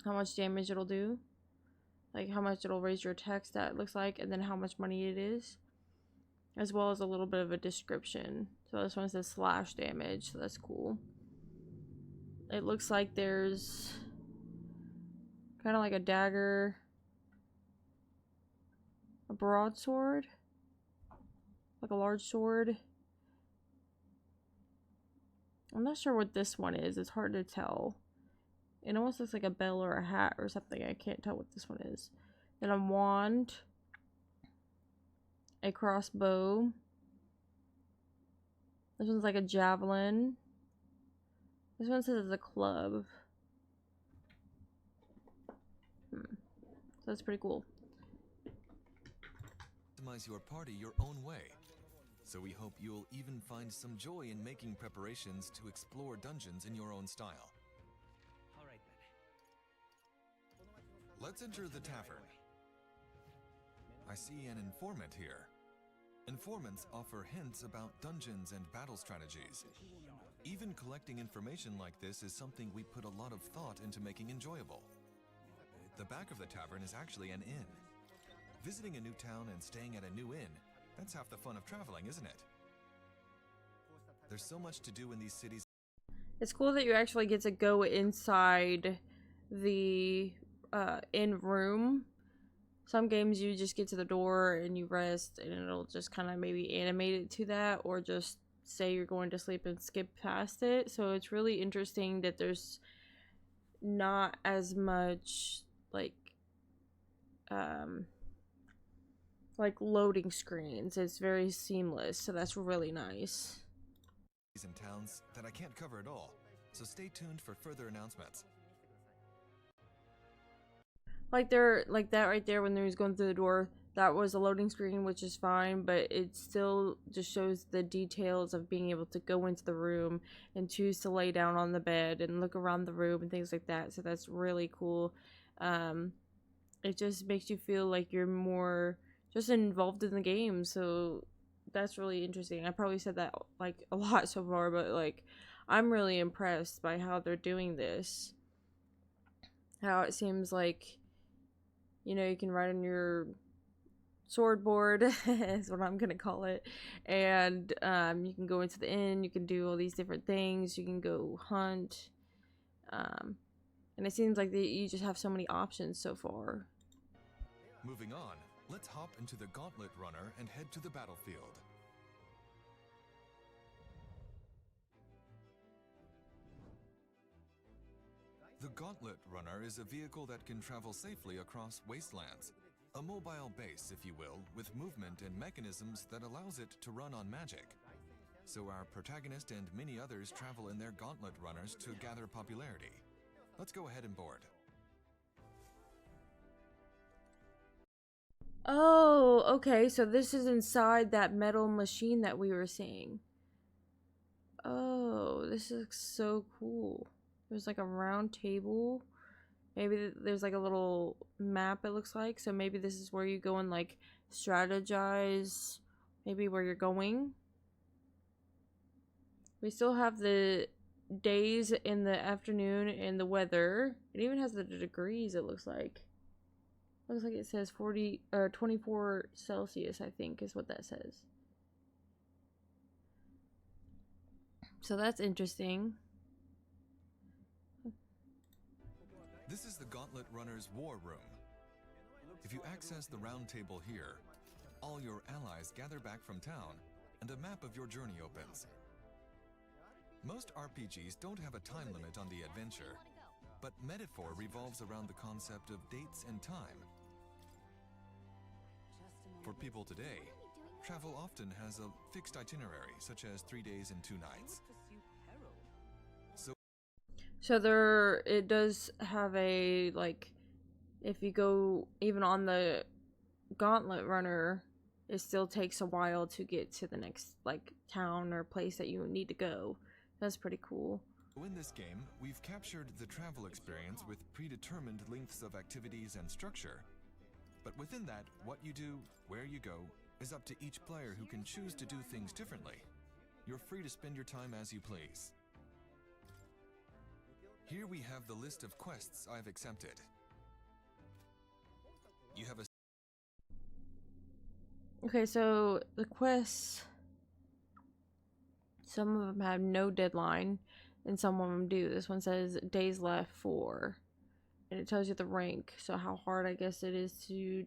how much damage it'll do, like how much it'll raise your attack stat looks like, and then how much money it is, as well as a little bit of a description. So this one says slash damage, so that's cool. It looks like there's kind of like a dagger, a broadsword, like a large sword. I'm not sure what this one is. It's hard to tell. It almost looks like a bell or a hat or something. I can't tell what this one is. Then a wand, a crossbow. This one's like a javelin. This one says it's a club. So that's pretty cool. Customize your party your own way. So we hope you'll even find some joy in making preparations to explore dungeons in your own style. All right then. Let's enter the tavern. I see an informant here. Informants offer hints about dungeons and battle strategies. Even collecting information like this is something we put a lot of thought into making enjoyable. The back of the tavern is actually an inn. Visiting a new town and staying at a new inn, that's half the fun of traveling, isn't it? There's so much to do in these cities. It's cool that you actually get to go inside the inn room. Some games you just get to the door and you rest and it'll just kind of maybe animate it to that, or just say you're going to sleep and skip past it. So it's really interesting that there's not as much like loading screens. It's very seamless, so that's really nice. In towns that I can't cover at all, so stay tuned for further announcements. Like that right there when they was going through the door, that was a loading screen, which is fine, but it still just shows the details of being able to go into the room and choose to lay down on the bed and look around the room and things like that. So that's really cool. It just makes you feel like you're more just involved in the game, so that's really interesting. I probably said that like a lot so far, but like I'm really impressed by how they're doing this. How it seems like, you know, you can write on your sword board is what I'm gonna call it, and you can go into the inn, you can do all these different things, you can go hunt, and it seems like you just have so many options so far. Moving on, let's hop into the Gauntlet Runner and head to the battlefield. The Gauntlet Runner is a vehicle that can travel safely across wastelands. A mobile base, if you will, with movement and mechanisms that allows it to run on magic. So our protagonist and many others travel in their Gauntlet Runners to gather popularity. Let's go ahead and board. Oh, okay, so this is inside that metal machine that we were seeing. Oh, this looks so cool. There's like a round table. Maybe there's like a little map, it looks like. So maybe this is where you go and like strategize maybe where you're going. We still have the days in the afternoon and the weather. It even has the degrees, it looks like. Looks like it says 24 Celsius, I think is what that says. So that's interesting. This is the Gauntlet Runner's War Room. If you access the round table here, all your allies gather back from town, and a map of your journey opens. Most RPGs don't have a time limit on the adventure, but Metaphor revolves around the concept of dates and time. For people today, travel often has a fixed itinerary, such as 3 days and 2 nights. So there, it does have a, like, if you go even on the Gauntlet Runner, it still takes a while to get to the next, like, town or place that you need to go. That's pretty cool. In this game, we've captured the travel experience with predetermined lengths of activities and structure. But within that, what you do, where you go, is up to each player who can choose to do things differently. You're free to spend your time as you please. Here we have the list of quests I've accepted. You have a... Okay, so the quests, some of them have no deadline, and some of them do. This one says days left 4, and it tells you the rank, so how hard I guess it is to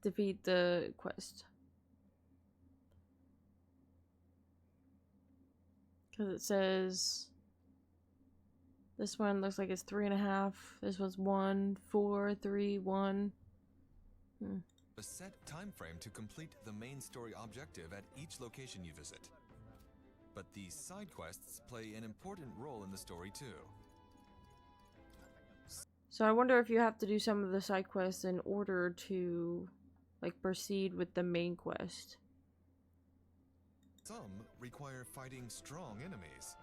defeat the quest. Because it says this one looks like it's 3.5. This one's 1, 4, 3, 1. A set time frame to complete the main story objective at each location you visit. But these side quests play an important role in the story too. So I wonder if you have to do some of the side quests in order to like proceed with the main quest. Some require fighting strong enemies,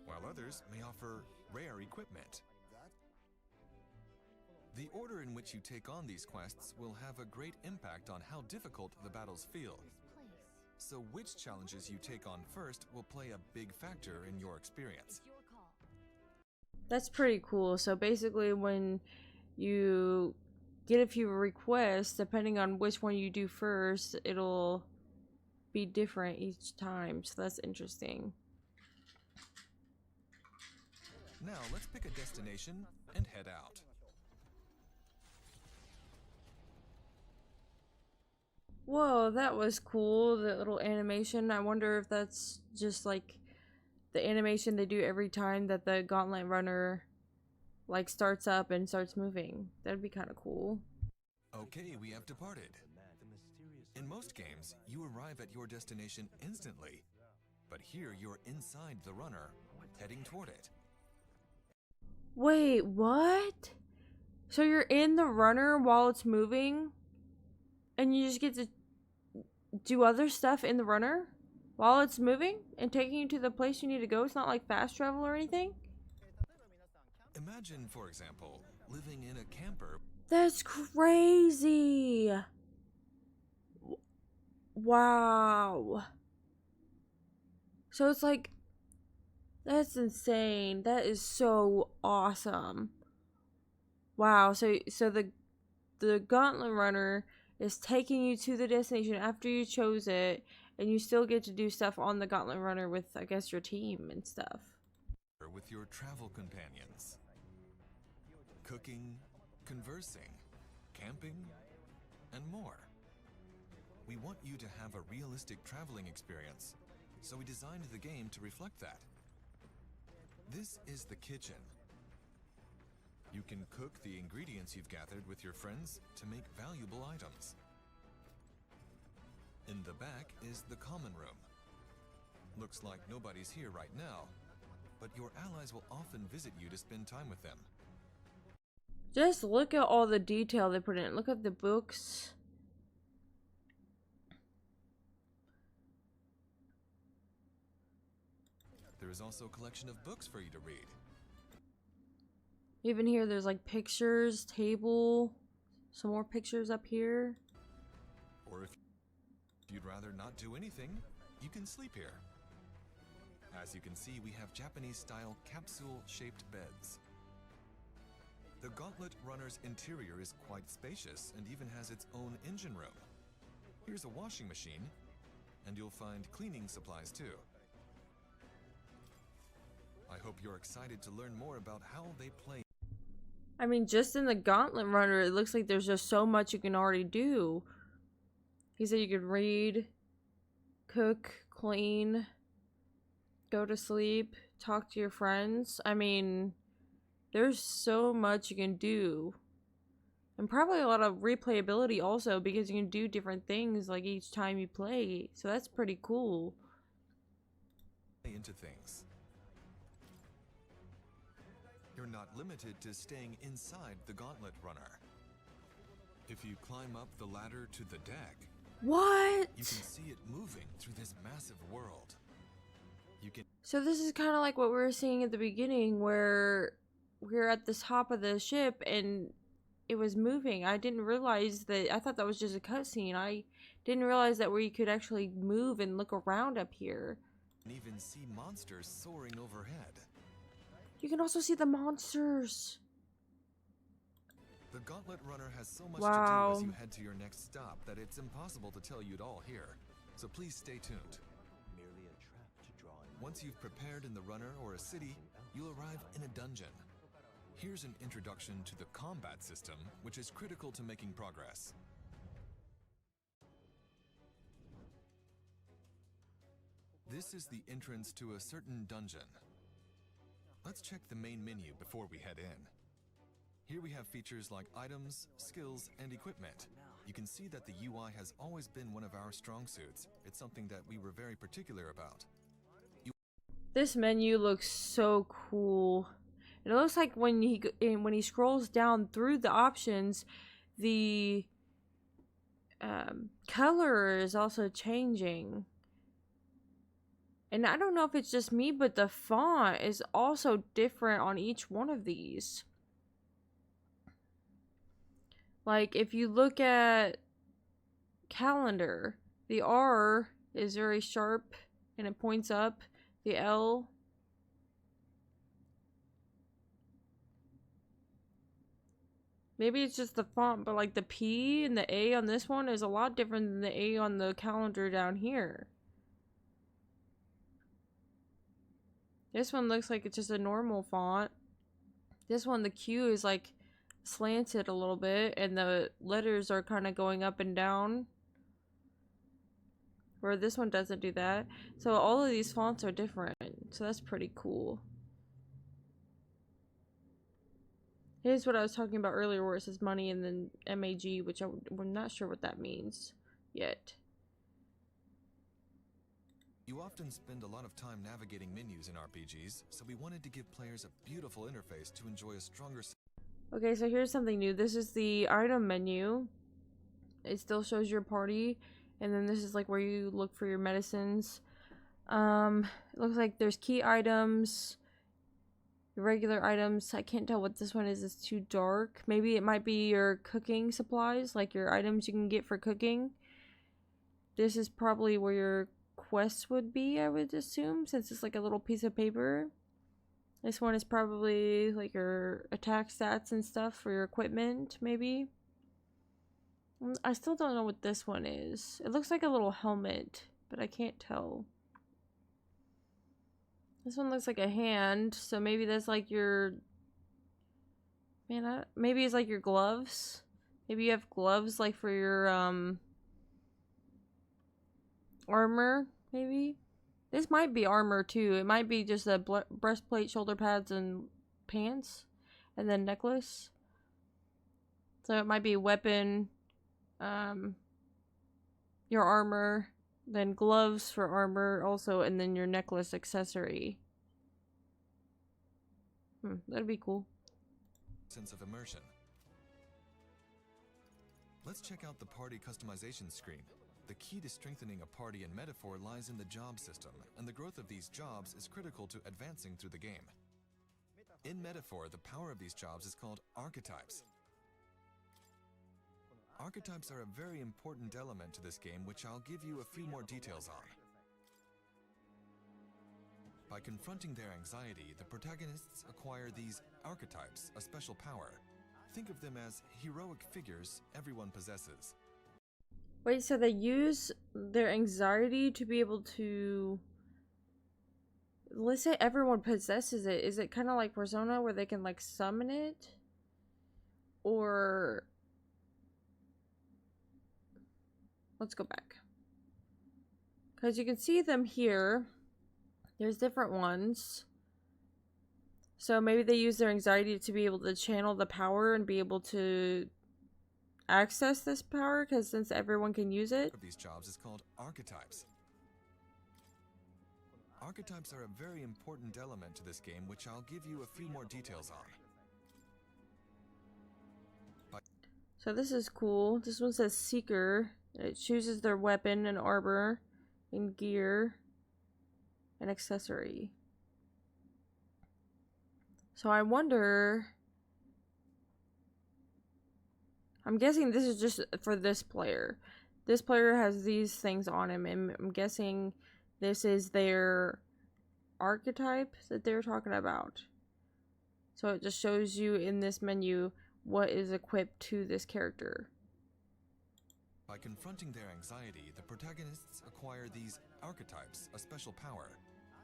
while others may offer rare equipment. The order in which you take on these quests will have a great impact on how difficult the battles feel. So which challenges you take on first will play a big factor in your experience. That's pretty cool. So basically when you get a few requests, depending on which one you do first, it'll be different each time. So that's interesting. Now let's pick a destination and head out. Whoa, that was cool, the little animation. I wonder if that's just like the animation they do every time that the gauntlet runner like starts up and starts moving. That'd be kind of cool. Okay, we have departed. In most games, you arrive at your destination instantly, but here you're inside the runner, heading toward it. Wait, what? So you're in the runner while it's moving? And you just get to do other stuff in the runner while it's moving and taking you to the place you need to go? It's not like fast travel or anything? Imagine, for example, living in a camper. That's crazy! Wow. So it's like, that's insane. That is so awesome. Wow, so the gauntlet runner is taking you to the destination after you chose it, and you still get to do stuff on the gauntlet runner with, I guess, your team and stuff. With your travel companions. Cooking, conversing, camping, and more. We want you to have a realistic traveling experience, so we designed the game to reflect that. This is the kitchen. You can cook the ingredients you've gathered with your friends to make valuable items. In the back is the common room. Looks like nobody's here right now, but your allies will often visit you to spend time with them. Just look at all the detail they put in it. Look at the books. There is also a collection of books for you to read. Even here, there's like pictures, table, some more pictures up here. Or if you'd rather not do anything, you can sleep here. As you can see, we have Japanese-style capsule-shaped beds. The Gauntlet Runner's interior is quite spacious and even has its own engine room. Here's a washing machine, and you'll find cleaning supplies too. I hope you're excited to learn more about how they play. I mean, just in the Gauntlet Runner, it looks like there's just so much you can already do. He said you could read, cook, clean, go to sleep, talk to your friends. I mean, there's so much you can do. And probably a lot of replayability also, because you can do different things like each time you play. So that's pretty cool. Into things. You're not limited to staying inside the Gauntlet Runner. If you climb up the ladder to the deck, what? You can see it moving through this massive world. You can. So this is kind of like what we were seeing at the beginning, where we're at the top of the ship and it was moving. I didn't realize that. I thought that was just a cutscene. I didn't realize that where you could actually move and look around up here. can even see monsters soaring overhead. You can also see the monsters. The Gauntlet Runner has so much Wow. to do as you head to your next stop that it's impossible to tell you it all here. So please stay tuned. Merely a trap to draw in. Once you've prepared in the runner or a city, you'll arrive in a dungeon. Here's an introduction to the combat system, which is critical to making progress. This is the entrance to a certain dungeon. Let's check the main menu before we head in. Here we have features like items, skills, and equipment. You can see that the UI has always been one of our strong suits. It's something that we were very particular about. This menu looks so cool. It looks like when he scrolls down through the options, the color is also changing. And I don't know if it's just me, but the font is also different on each one of these. Like, if you look at calendar, the R is very sharp and it points up. The L, maybe it's just the font, but like the P and the A on this one is a lot different than the A on the calendar down here. This one looks like it's just a normal font. This one, the Q is like slanted a little bit and the letters are kind of going up and down, where this one doesn't do that. So all of these fonts are different, so that's pretty cool. Here's what I was talking about earlier, where it says money and then MAG, which I'm not sure what that means yet. You often spend a lot of time navigating menus in RPGs, so we wanted to give players a beautiful interface to enjoy a stronger... Okay, so here's something new. This is the item menu. It still shows your party, and then this is like where you look for your medicines. It looks like there's key items, regular items. I can't tell what this one is. It's too dark. Maybe it might be your cooking supplies, like your items you can get for cooking. This is probably where your quests would be, I would assume, since it's like a little piece of paper. This one is probably like your attack stats and stuff for your equipment, maybe. I still don't know what this one is. It looks like a little helmet, but I can't tell. This one looks like a hand, so maybe that's like your... Man, maybe it's like your gloves. Maybe you have gloves like for your armor, maybe? This might be armor too. It might be just a breastplate, shoulder pads, and pants, and then necklace. So it might be weapon, your armor, then gloves for armor also, and then your necklace accessory. That'd be cool. Sense of immersion. Let's check out the party customization screen. The key to strengthening a party in Metaphor lies in the job system, and the growth of these jobs is critical to advancing through the game. In Metaphor, the power of these jobs is called archetypes. Archetypes are a very important element to this game, which I'll give you a few more details on. By confronting their anxiety, the protagonists acquire these archetypes, a special power. Think of them as heroic figures everyone possesses. Wait, so they use their anxiety to be able to... Let's say everyone possesses it. Is it kind of like Persona where they can like summon it? Or... Let's go back. Because you can see them here. There's different ones. So maybe they use their anxiety to be able to channel the power and be able to access this power, because since everyone can use it. These jobs is called archetypes. Archetypes are a very important element to this game, which I'll give you a few more details on. So this is cool. This one says Seeker. It chooses their weapon and armor and gear and accessory. So I wonder... I'm guessing this is just for this player. This player has these things on him, and I'm guessing this is their archetype that they're talking about. So it just shows you in this menu what is equipped to this character. By confronting their anxiety, the protagonists acquire these archetypes, a special power.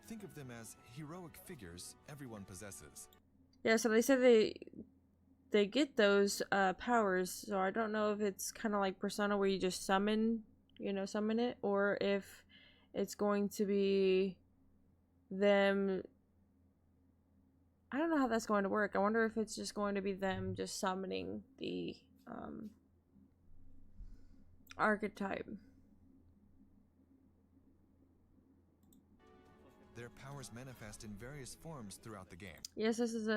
Think of them as heroic figures everyone possesses. Yeah, so they said they get those powers, so I don't know if it's kind of like Persona where you just summon it, or if it's going to be them. I don't know how that's going to work. I wonder if it's just going to be them just summoning the archetype. Their powers manifest in various forms throughout the game. Yes, this is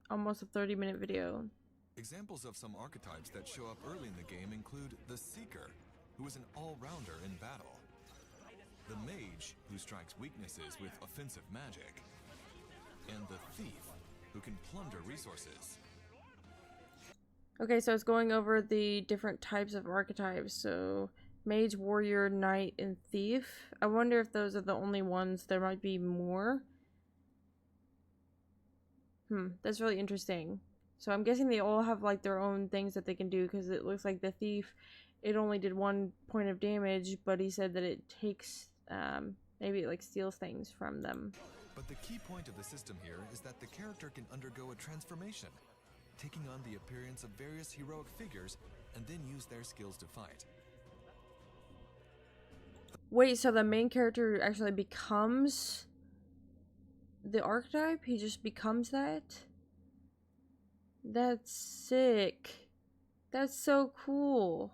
almost a 30-minute video. Examples of some archetypes that show up early in the game include the Seeker, who is an all-rounder in battle, the Mage, who strikes weaknesses with offensive magic, and the Thief, who can plunder resources. Okay, so it's going over the different types of archetypes. So Mage, Warrior, Knight, and Thief. I wonder if those are the only ones. There might be more. That's really interesting. So I'm guessing they all have like their own things that they can do, because it looks like the Thief, it only did 1 point of damage, but he said that it takes, maybe it like steals things from them. But the key point of the system here is that the character can undergo a transformation, taking on the appearance of various heroic figures and then use their skills to fight. Wait, so the main character actually becomes the archetype? He just becomes that? That's sick. That's so cool.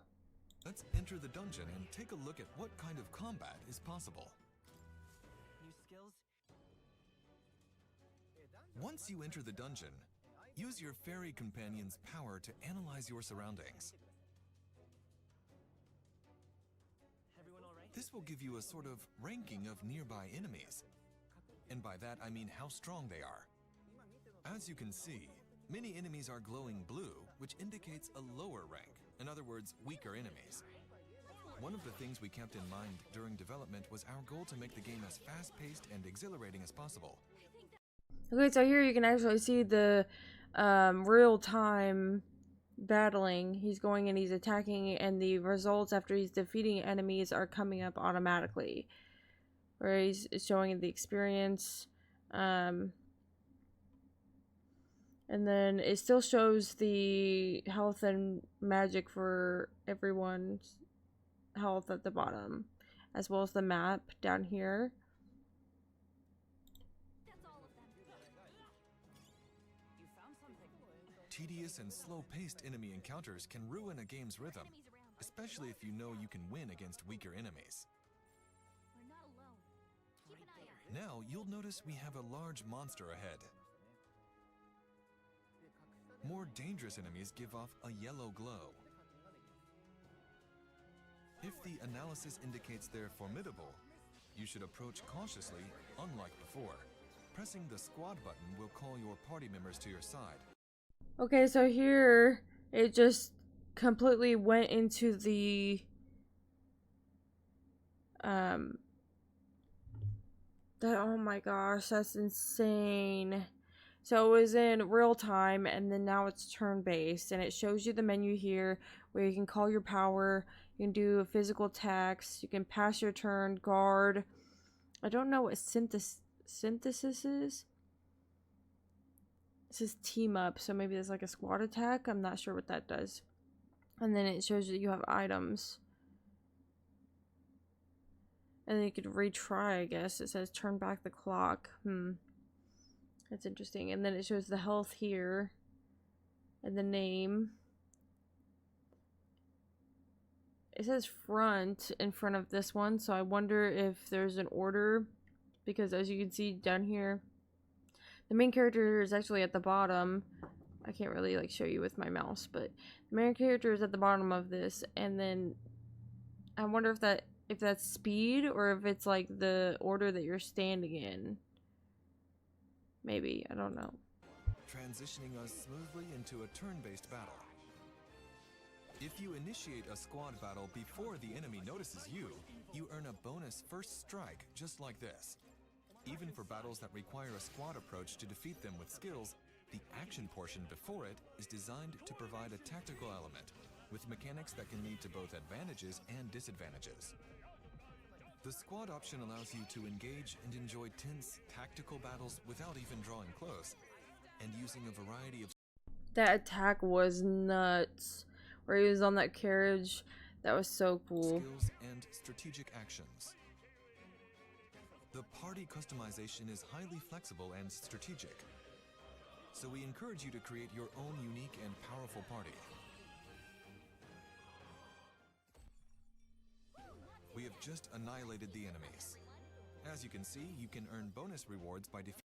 Let's enter the dungeon and take a look at what kind of combat is possible. New skills? Once you enter the dungeon, use your fairy companion's power to analyze your surroundings. Everyone all right? This will give you a sort of ranking of nearby enemies. And by that I mean how strong they are. As you can see, many enemies are glowing blue, which indicates a lower rank. In other words, weaker enemies. One of the things we kept in mind during development was our goal to make the game as fast-paced and exhilarating as possible. Okay, so here you can actually see the real-time battling. He's going and he's attacking, and the results after he's defeating enemies are coming up automatically. Where he's showing the experience. And then it still shows the health and magic for everyone's health at the bottom, as well as the map down here. Tedious and slow-paced enemy encounters can ruin a game's rhythm, especially if you know you can win against weaker enemies. Now you'll notice we have a large monster ahead. More dangerous enemies give off a yellow glow. If the analysis indicates they're formidable, you should approach cautiously, unlike before. Pressing the squad button will call your party members to your side. Okay, so here it just completely went into the oh my gosh, that's insane. So it was in real time, and then now it's turn-based, and it shows you the menu here where you can call your power, you can do physical attacks, you can pass your turn, guard. I don't know what synthesis is. It says team up, so maybe there's like a squad attack. I'm not sure what that does. And then it shows you that you have items. And then you could retry, I guess. It says turn back the clock. That's interesting. And then it shows the health here. And the name. It says front in front of this one. So I wonder if there's an order. Because as you can see down here, the main character is actually at the bottom. I can't really like show you with my mouse. But the main character is at the bottom of this. And then I wonder if that's speed or if it's like the order that you're standing in. Maybe, I don't know. Transitioning us smoothly into a turn-based battle. If you initiate a squad battle before the enemy notices you, you earn a bonus first strike just like this. Even for battles that require a squad approach to defeat them with skills, the action portion before it is designed to provide a tactical element, with mechanics that can lead to both advantages and disadvantages. The squad option allows you to engage and enjoy tense, tactical battles without even drawing close, and using a variety of... That attack was nuts. Where he was on that carriage. That was so cool. ...skills and strategic actions. The party customization is highly flexible and strategic, so we encourage you to create your own unique and powerful party. We have just annihilated the enemies. As you can see, you can earn bonus rewards by defeating...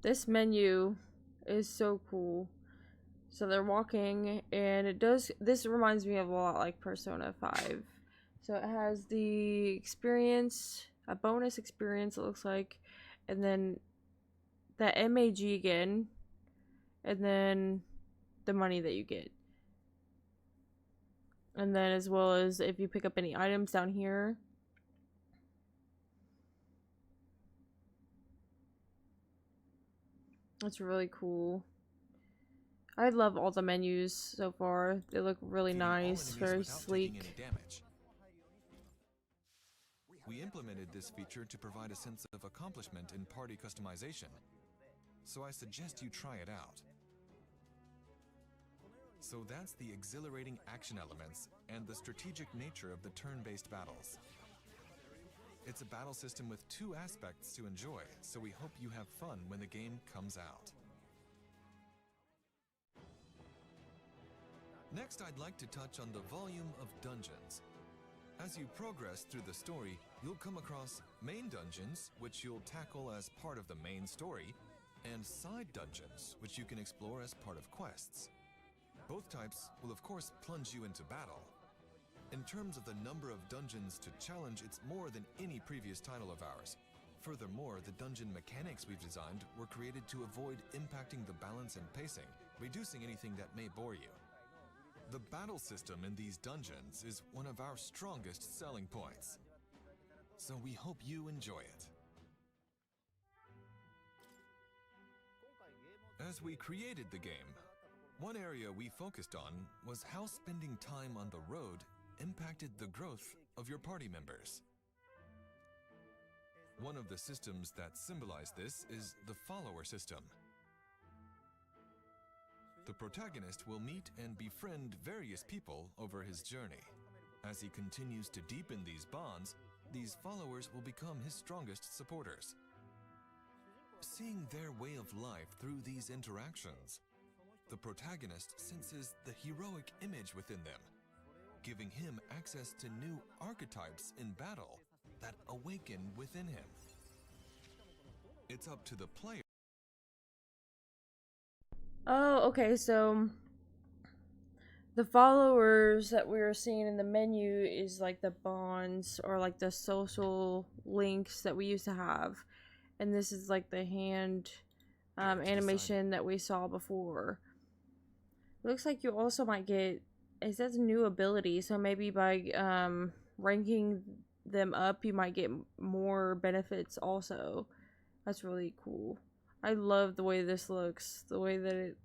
This menu is so cool. So they're walking, and it does... This reminds me of a lot like Persona 5. So it has the experience, a bonus experience it looks like, and then that MAG again, and then the money that you get. And then as well as if you pick up any items down here. That's really cool. I love all the menus so far. They look really nice, very sleek. We implemented this feature to provide a sense of accomplishment in party customization, so I suggest you try it out. So that's the exhilarating action elements and the strategic nature of the turn-based battles. It's a battle system with two aspects to enjoy, so we hope you have fun when the game comes out. Next, I'd like to touch on the volume of dungeons. As you progress through the story, you'll come across main dungeons, which you'll tackle as part of the main story, and side dungeons, which you can explore as part of quests. Both types will of course plunge you into battle. In terms of the number of dungeons to challenge, it's more than any previous title of ours. Furthermore, the dungeon mechanics we've designed were created to avoid impacting the balance and pacing, reducing anything that may bore you. The battle system in these dungeons is one of our strongest selling points, so we hope you enjoy it. As we created the game, one area we focused on was how spending time on the road impacted the growth of your party members. One of the systems that symbolize this is the follower system. The protagonist will meet and befriend various people over his journey. As he continues to deepen these bonds, these followers will become his strongest supporters. Seeing their way of life through these interactions, the protagonist senses the heroic image within them, giving him access to new archetypes in battle that awaken within him. It's up to the player. Oh, okay, so the followers that we were seeing in the menu is like the bonds or like the social links that we used to have. And this is like the hand animation that we saw before. It looks like you also might get, it says new ability, so maybe by ranking them up you might get more benefits also. That's really cool. I love the way this looks, the way that it,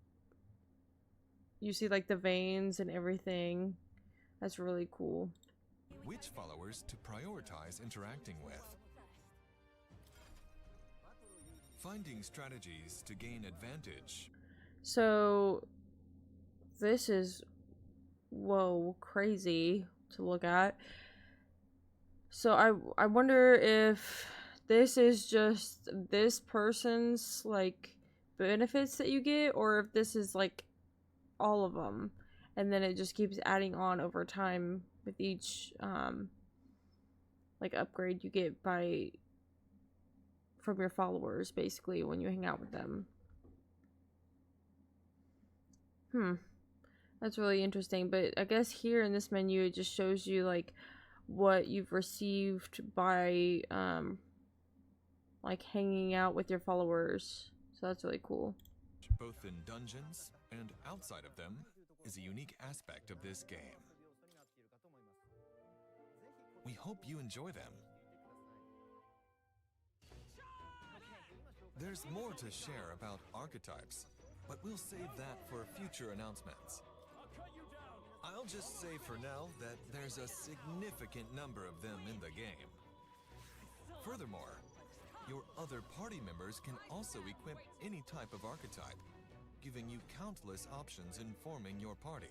you see like the veins and everything. That's really cool. Which followers to prioritize interacting with. Finding strategies to gain advantage. So this is, whoa, crazy to look at. So I wonder if this is just this person's like benefits that you get, or if this is like all of them, and then it just keeps adding on over time with each like upgrade you get by from your followers, basically, when you hang out with them. That's really interesting. But I guess here in this menu it just shows you like what you've received by like hanging out with your followers. So that's really cool. Both in dungeons and outside of them, is a unique aspect of this game. We hope you enjoy them. There's more to share about archetypes, but we'll save that for future announcements. I'll just say for now that there's a significant number of them in the game. Furthermore, your other party members can also equip any type of archetype, giving you countless options in forming your party.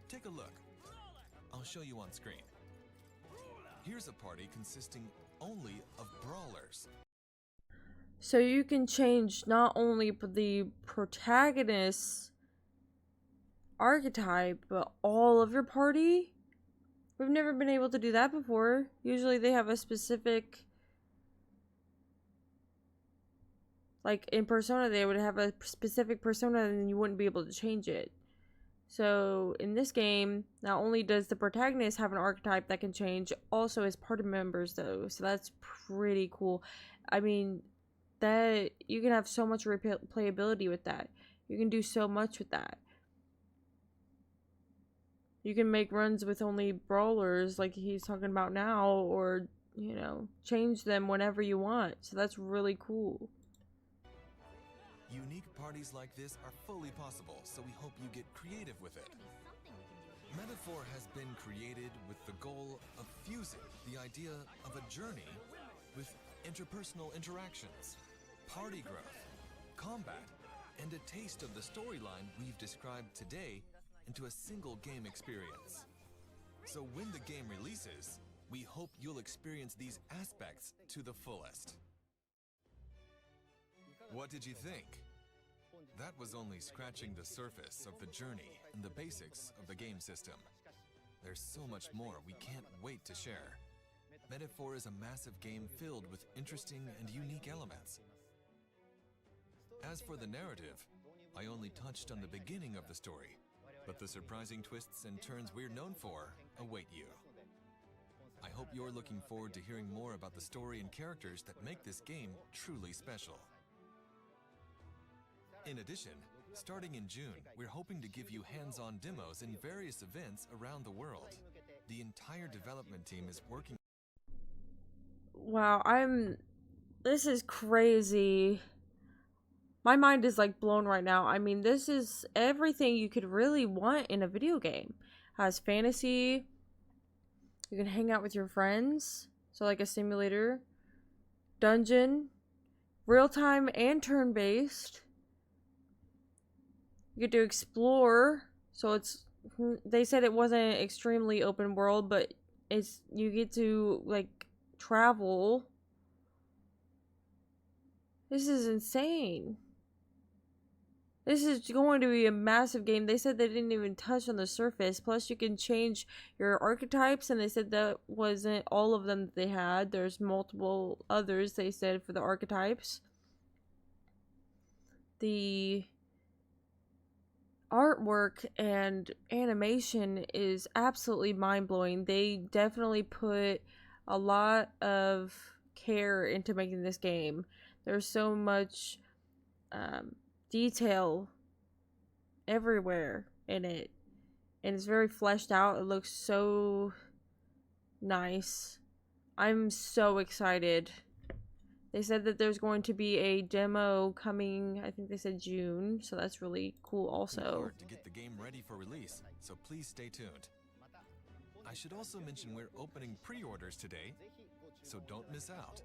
Take a look. I'll show you on screen. Here's a party consisting only of brawlers. So you can change not only the protagonist's archetype, but all of your party? We've never been able to do that before. Usually they have a specific... Like in Persona, they would have a specific persona and you wouldn't be able to change it. So in this game, not only does the protagonist have an archetype that can change, also his party members though. So that's pretty cool. I mean, that you can have so much replayability with that. You can do so much with that. You can make runs with only brawlers like he's talking about now, or, you know, change them whenever you want. So that's really cool. Unique parties like this are fully possible, so we hope you get creative with it. Metaphor has been created with the goal of fusing the idea of a journey with interpersonal interactions, party growth, combat, and a taste of the storyline we've described today into a single game experience. So when the game releases, we hope you'll experience these aspects to the fullest. What did you think? That was only scratching the surface of the journey and the basics of the game system. There's so much more we can't wait to share. Metaphor is a massive game filled with interesting and unique elements. As for the narrative, I only touched on the beginning of the story, but the surprising twists and turns we're known for await you. I hope you're looking forward to hearing more about the story and characters that make this game truly special. In addition, starting in June, we're hoping to give you hands-on demos in various events around the world. The entire development team is working. Wow, this is crazy. My mind is like blown right now. I mean, this is everything you could really want in a video game. Has fantasy. You can hang out with your friends. So like a simulator. Dungeon. Real-time and turn-based. You get to explore. So it's... They said it wasn't extremely open world, but it's... You get to, like, travel. This is insane. This is going to be a massive game. They said they didn't even touch on the surface. Plus, you can change your archetypes, and they said that wasn't all of them that they had. There's multiple others, they said, for the archetypes. The artwork and animation is absolutely mind-blowing. They definitely put a lot of care into making this game. There's so much detail everywhere in it, and it's very fleshed out. It looks so nice. I'm so excited. They said that there's going to be a demo coming, I think they said June, so that's really cool also. To get the game ready for release, so please stay tuned. I should also mention we're opening pre-orders today, so don't miss out.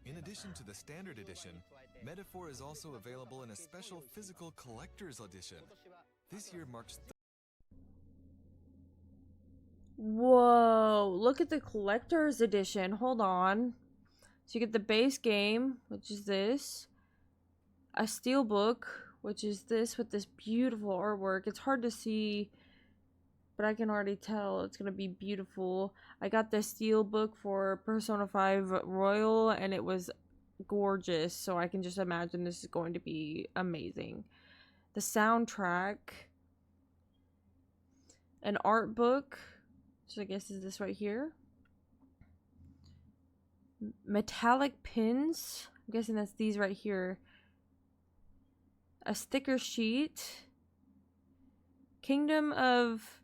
In addition to the standard edition, Metaphor is also available in a special physical collector's edition. This year marks Whoa, look at the collector's edition. Hold on. So you get the base game, which is this. A steelbook, which is this with this beautiful artwork. It's hard to see, but I can already tell it's going to be beautiful. I got this steelbook for Persona 5 Royal, and it was gorgeous, so I can just imagine this is going to be amazing. The soundtrack, an art book, so I guess is this right here. Metallic pins, I'm guessing that's these right here. A sticker sheet, Kingdom of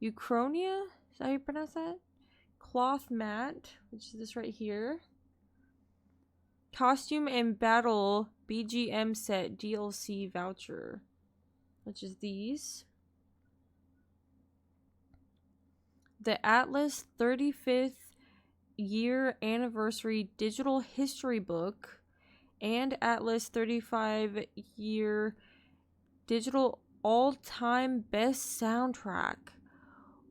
Uchronia? Is that how you pronounce that? Cloth mat, which is this right here. Costume and Battle BGM set DLC voucher, which is these. The Atlas 35th year anniversary digital history book and Atlas 35 year digital all-time best soundtrack.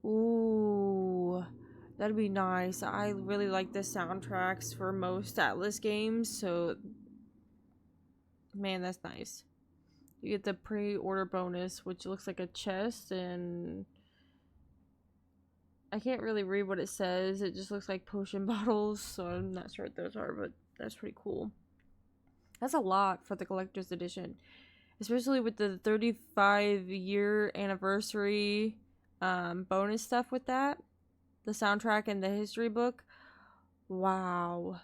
Ooh, that'd be nice. I really like the soundtracks for most Atlas games, so man, that's nice. You get the pre-order bonus, which looks like a chest, and I can't really read what it says. It just looks like potion bottles, so I'm not sure what those are, but that's pretty cool. That's a lot for the collector's edition, especially with the 35-year anniversary bonus stuff with that. The soundtrack and the history book. Wow.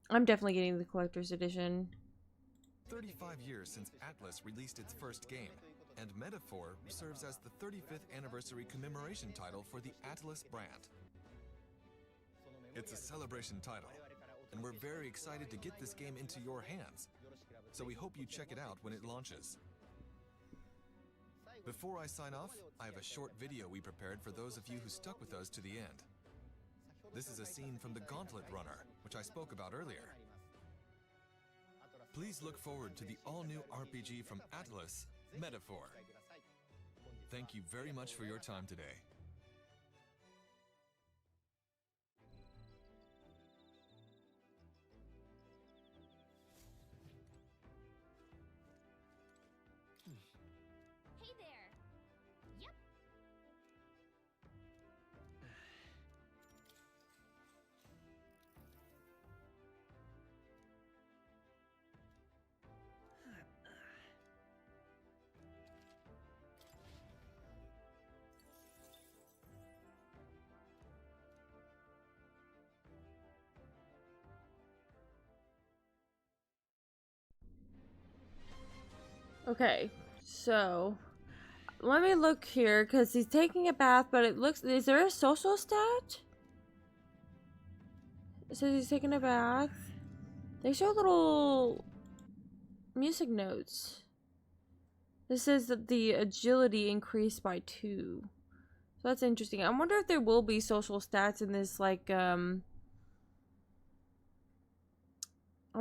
I'm definitely getting the collector's edition. 35 years since Atlas released its first game, and Metaphor serves as the 35th anniversary commemoration title for the Atlas brand. It's a celebration title, and we're very excited to get this game into your hands, so we hope you check it out when it launches. Before I sign off, I have a short video we prepared for those of you who stuck with us to the end. This is a scene from the Gauntlet Runner, which I spoke about earlier. Please look forward to the all-new RPG from Atlas, Metaphor. Thank you very much for your time today. Hey there. Yep. Okay, so let me look here because he's taking a bath, but it looks. Is there a social stat? It says he's taking a bath. They show little music notes. This says that the agility increased by 2. So that's interesting. I wonder if there will be social stats in this, like,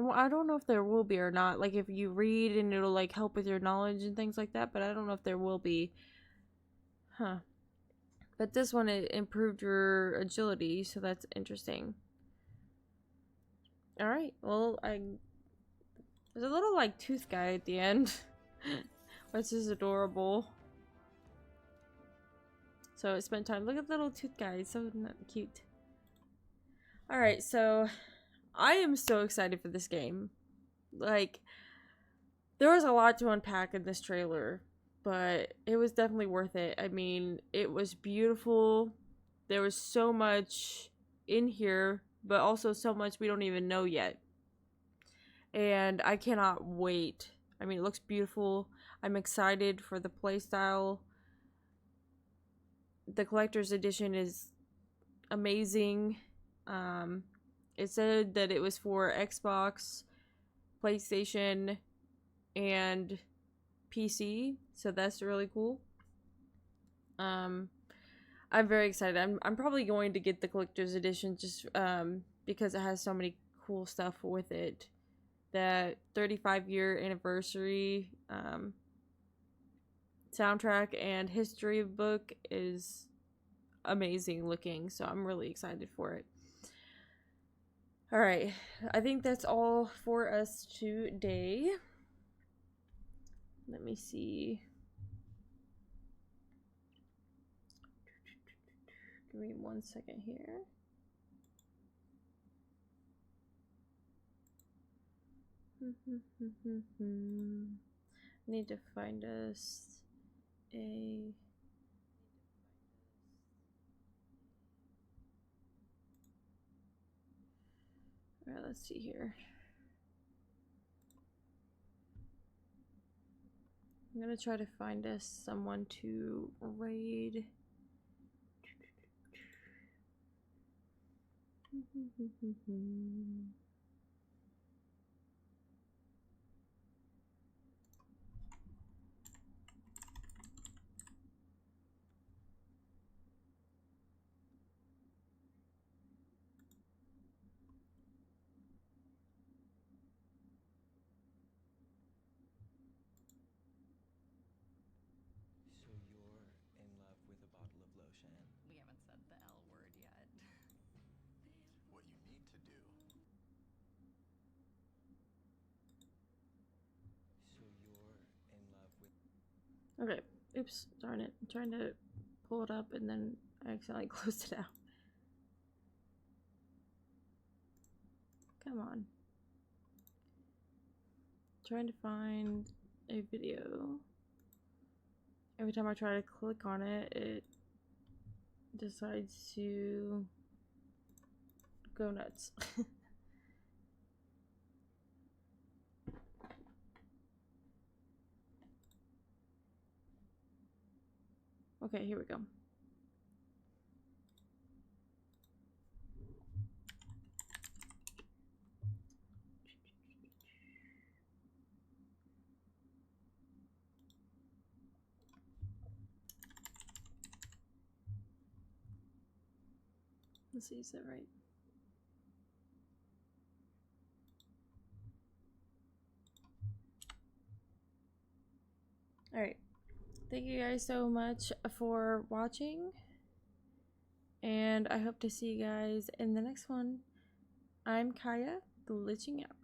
I don't know if there will be or not. Like, if you read and it'll, like, help with your knowledge and things like that, but I don't know if there will be. Huh. But this one, it improved your agility, so that's interesting. Alright, well, there's a little, like, tooth guy at the end. Which is adorable. So I spent time. Look at the little tooth guy. It's so cute. Alright, so I am so excited for this game. Like, there was a lot to unpack in this trailer, but it was definitely worth it. I mean, it was beautiful. There was so much in here, but also so much we don't even know yet. And I cannot wait. I mean, it looks beautiful. I'm excited for the playstyle. The collector's edition is amazing. It said that it was for Xbox, PlayStation, and PC, so that's really cool. I'm very excited. I'm probably going to get the collector's edition just because it has so many cool stuff with it. That 35-year anniversary soundtrack and history book is amazing looking, so I'm really excited for it. Alright, I think that's all for us today. Let me see. Give me 1 second here. Need to find us a Alright, let's see here. I'm gonna try to find us someone to raid. So you're in love with a bottle of lotion? We haven't said the L word yet. What you need to do. So you're in love with... Okay, oops, darn it. I'm trying to pull it up and then I accidentally closed it out. Come on. Trying to find a video. Every time I try to click on it, it decides to go nuts. Okay, here we go. Let's see, is that right? Alright. Thank you guys so much for watching. And I hope to see you guys in the next one. I'm Kaya, glitching out.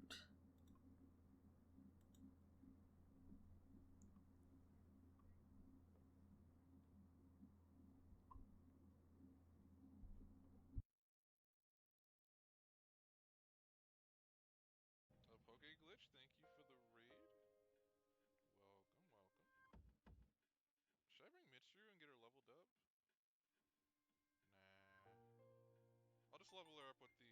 Poke Glitch, thank you for the raid. Welcome, welcome. Should I bring Mitsu and get her leveled up? Nah. I'll just level her up with the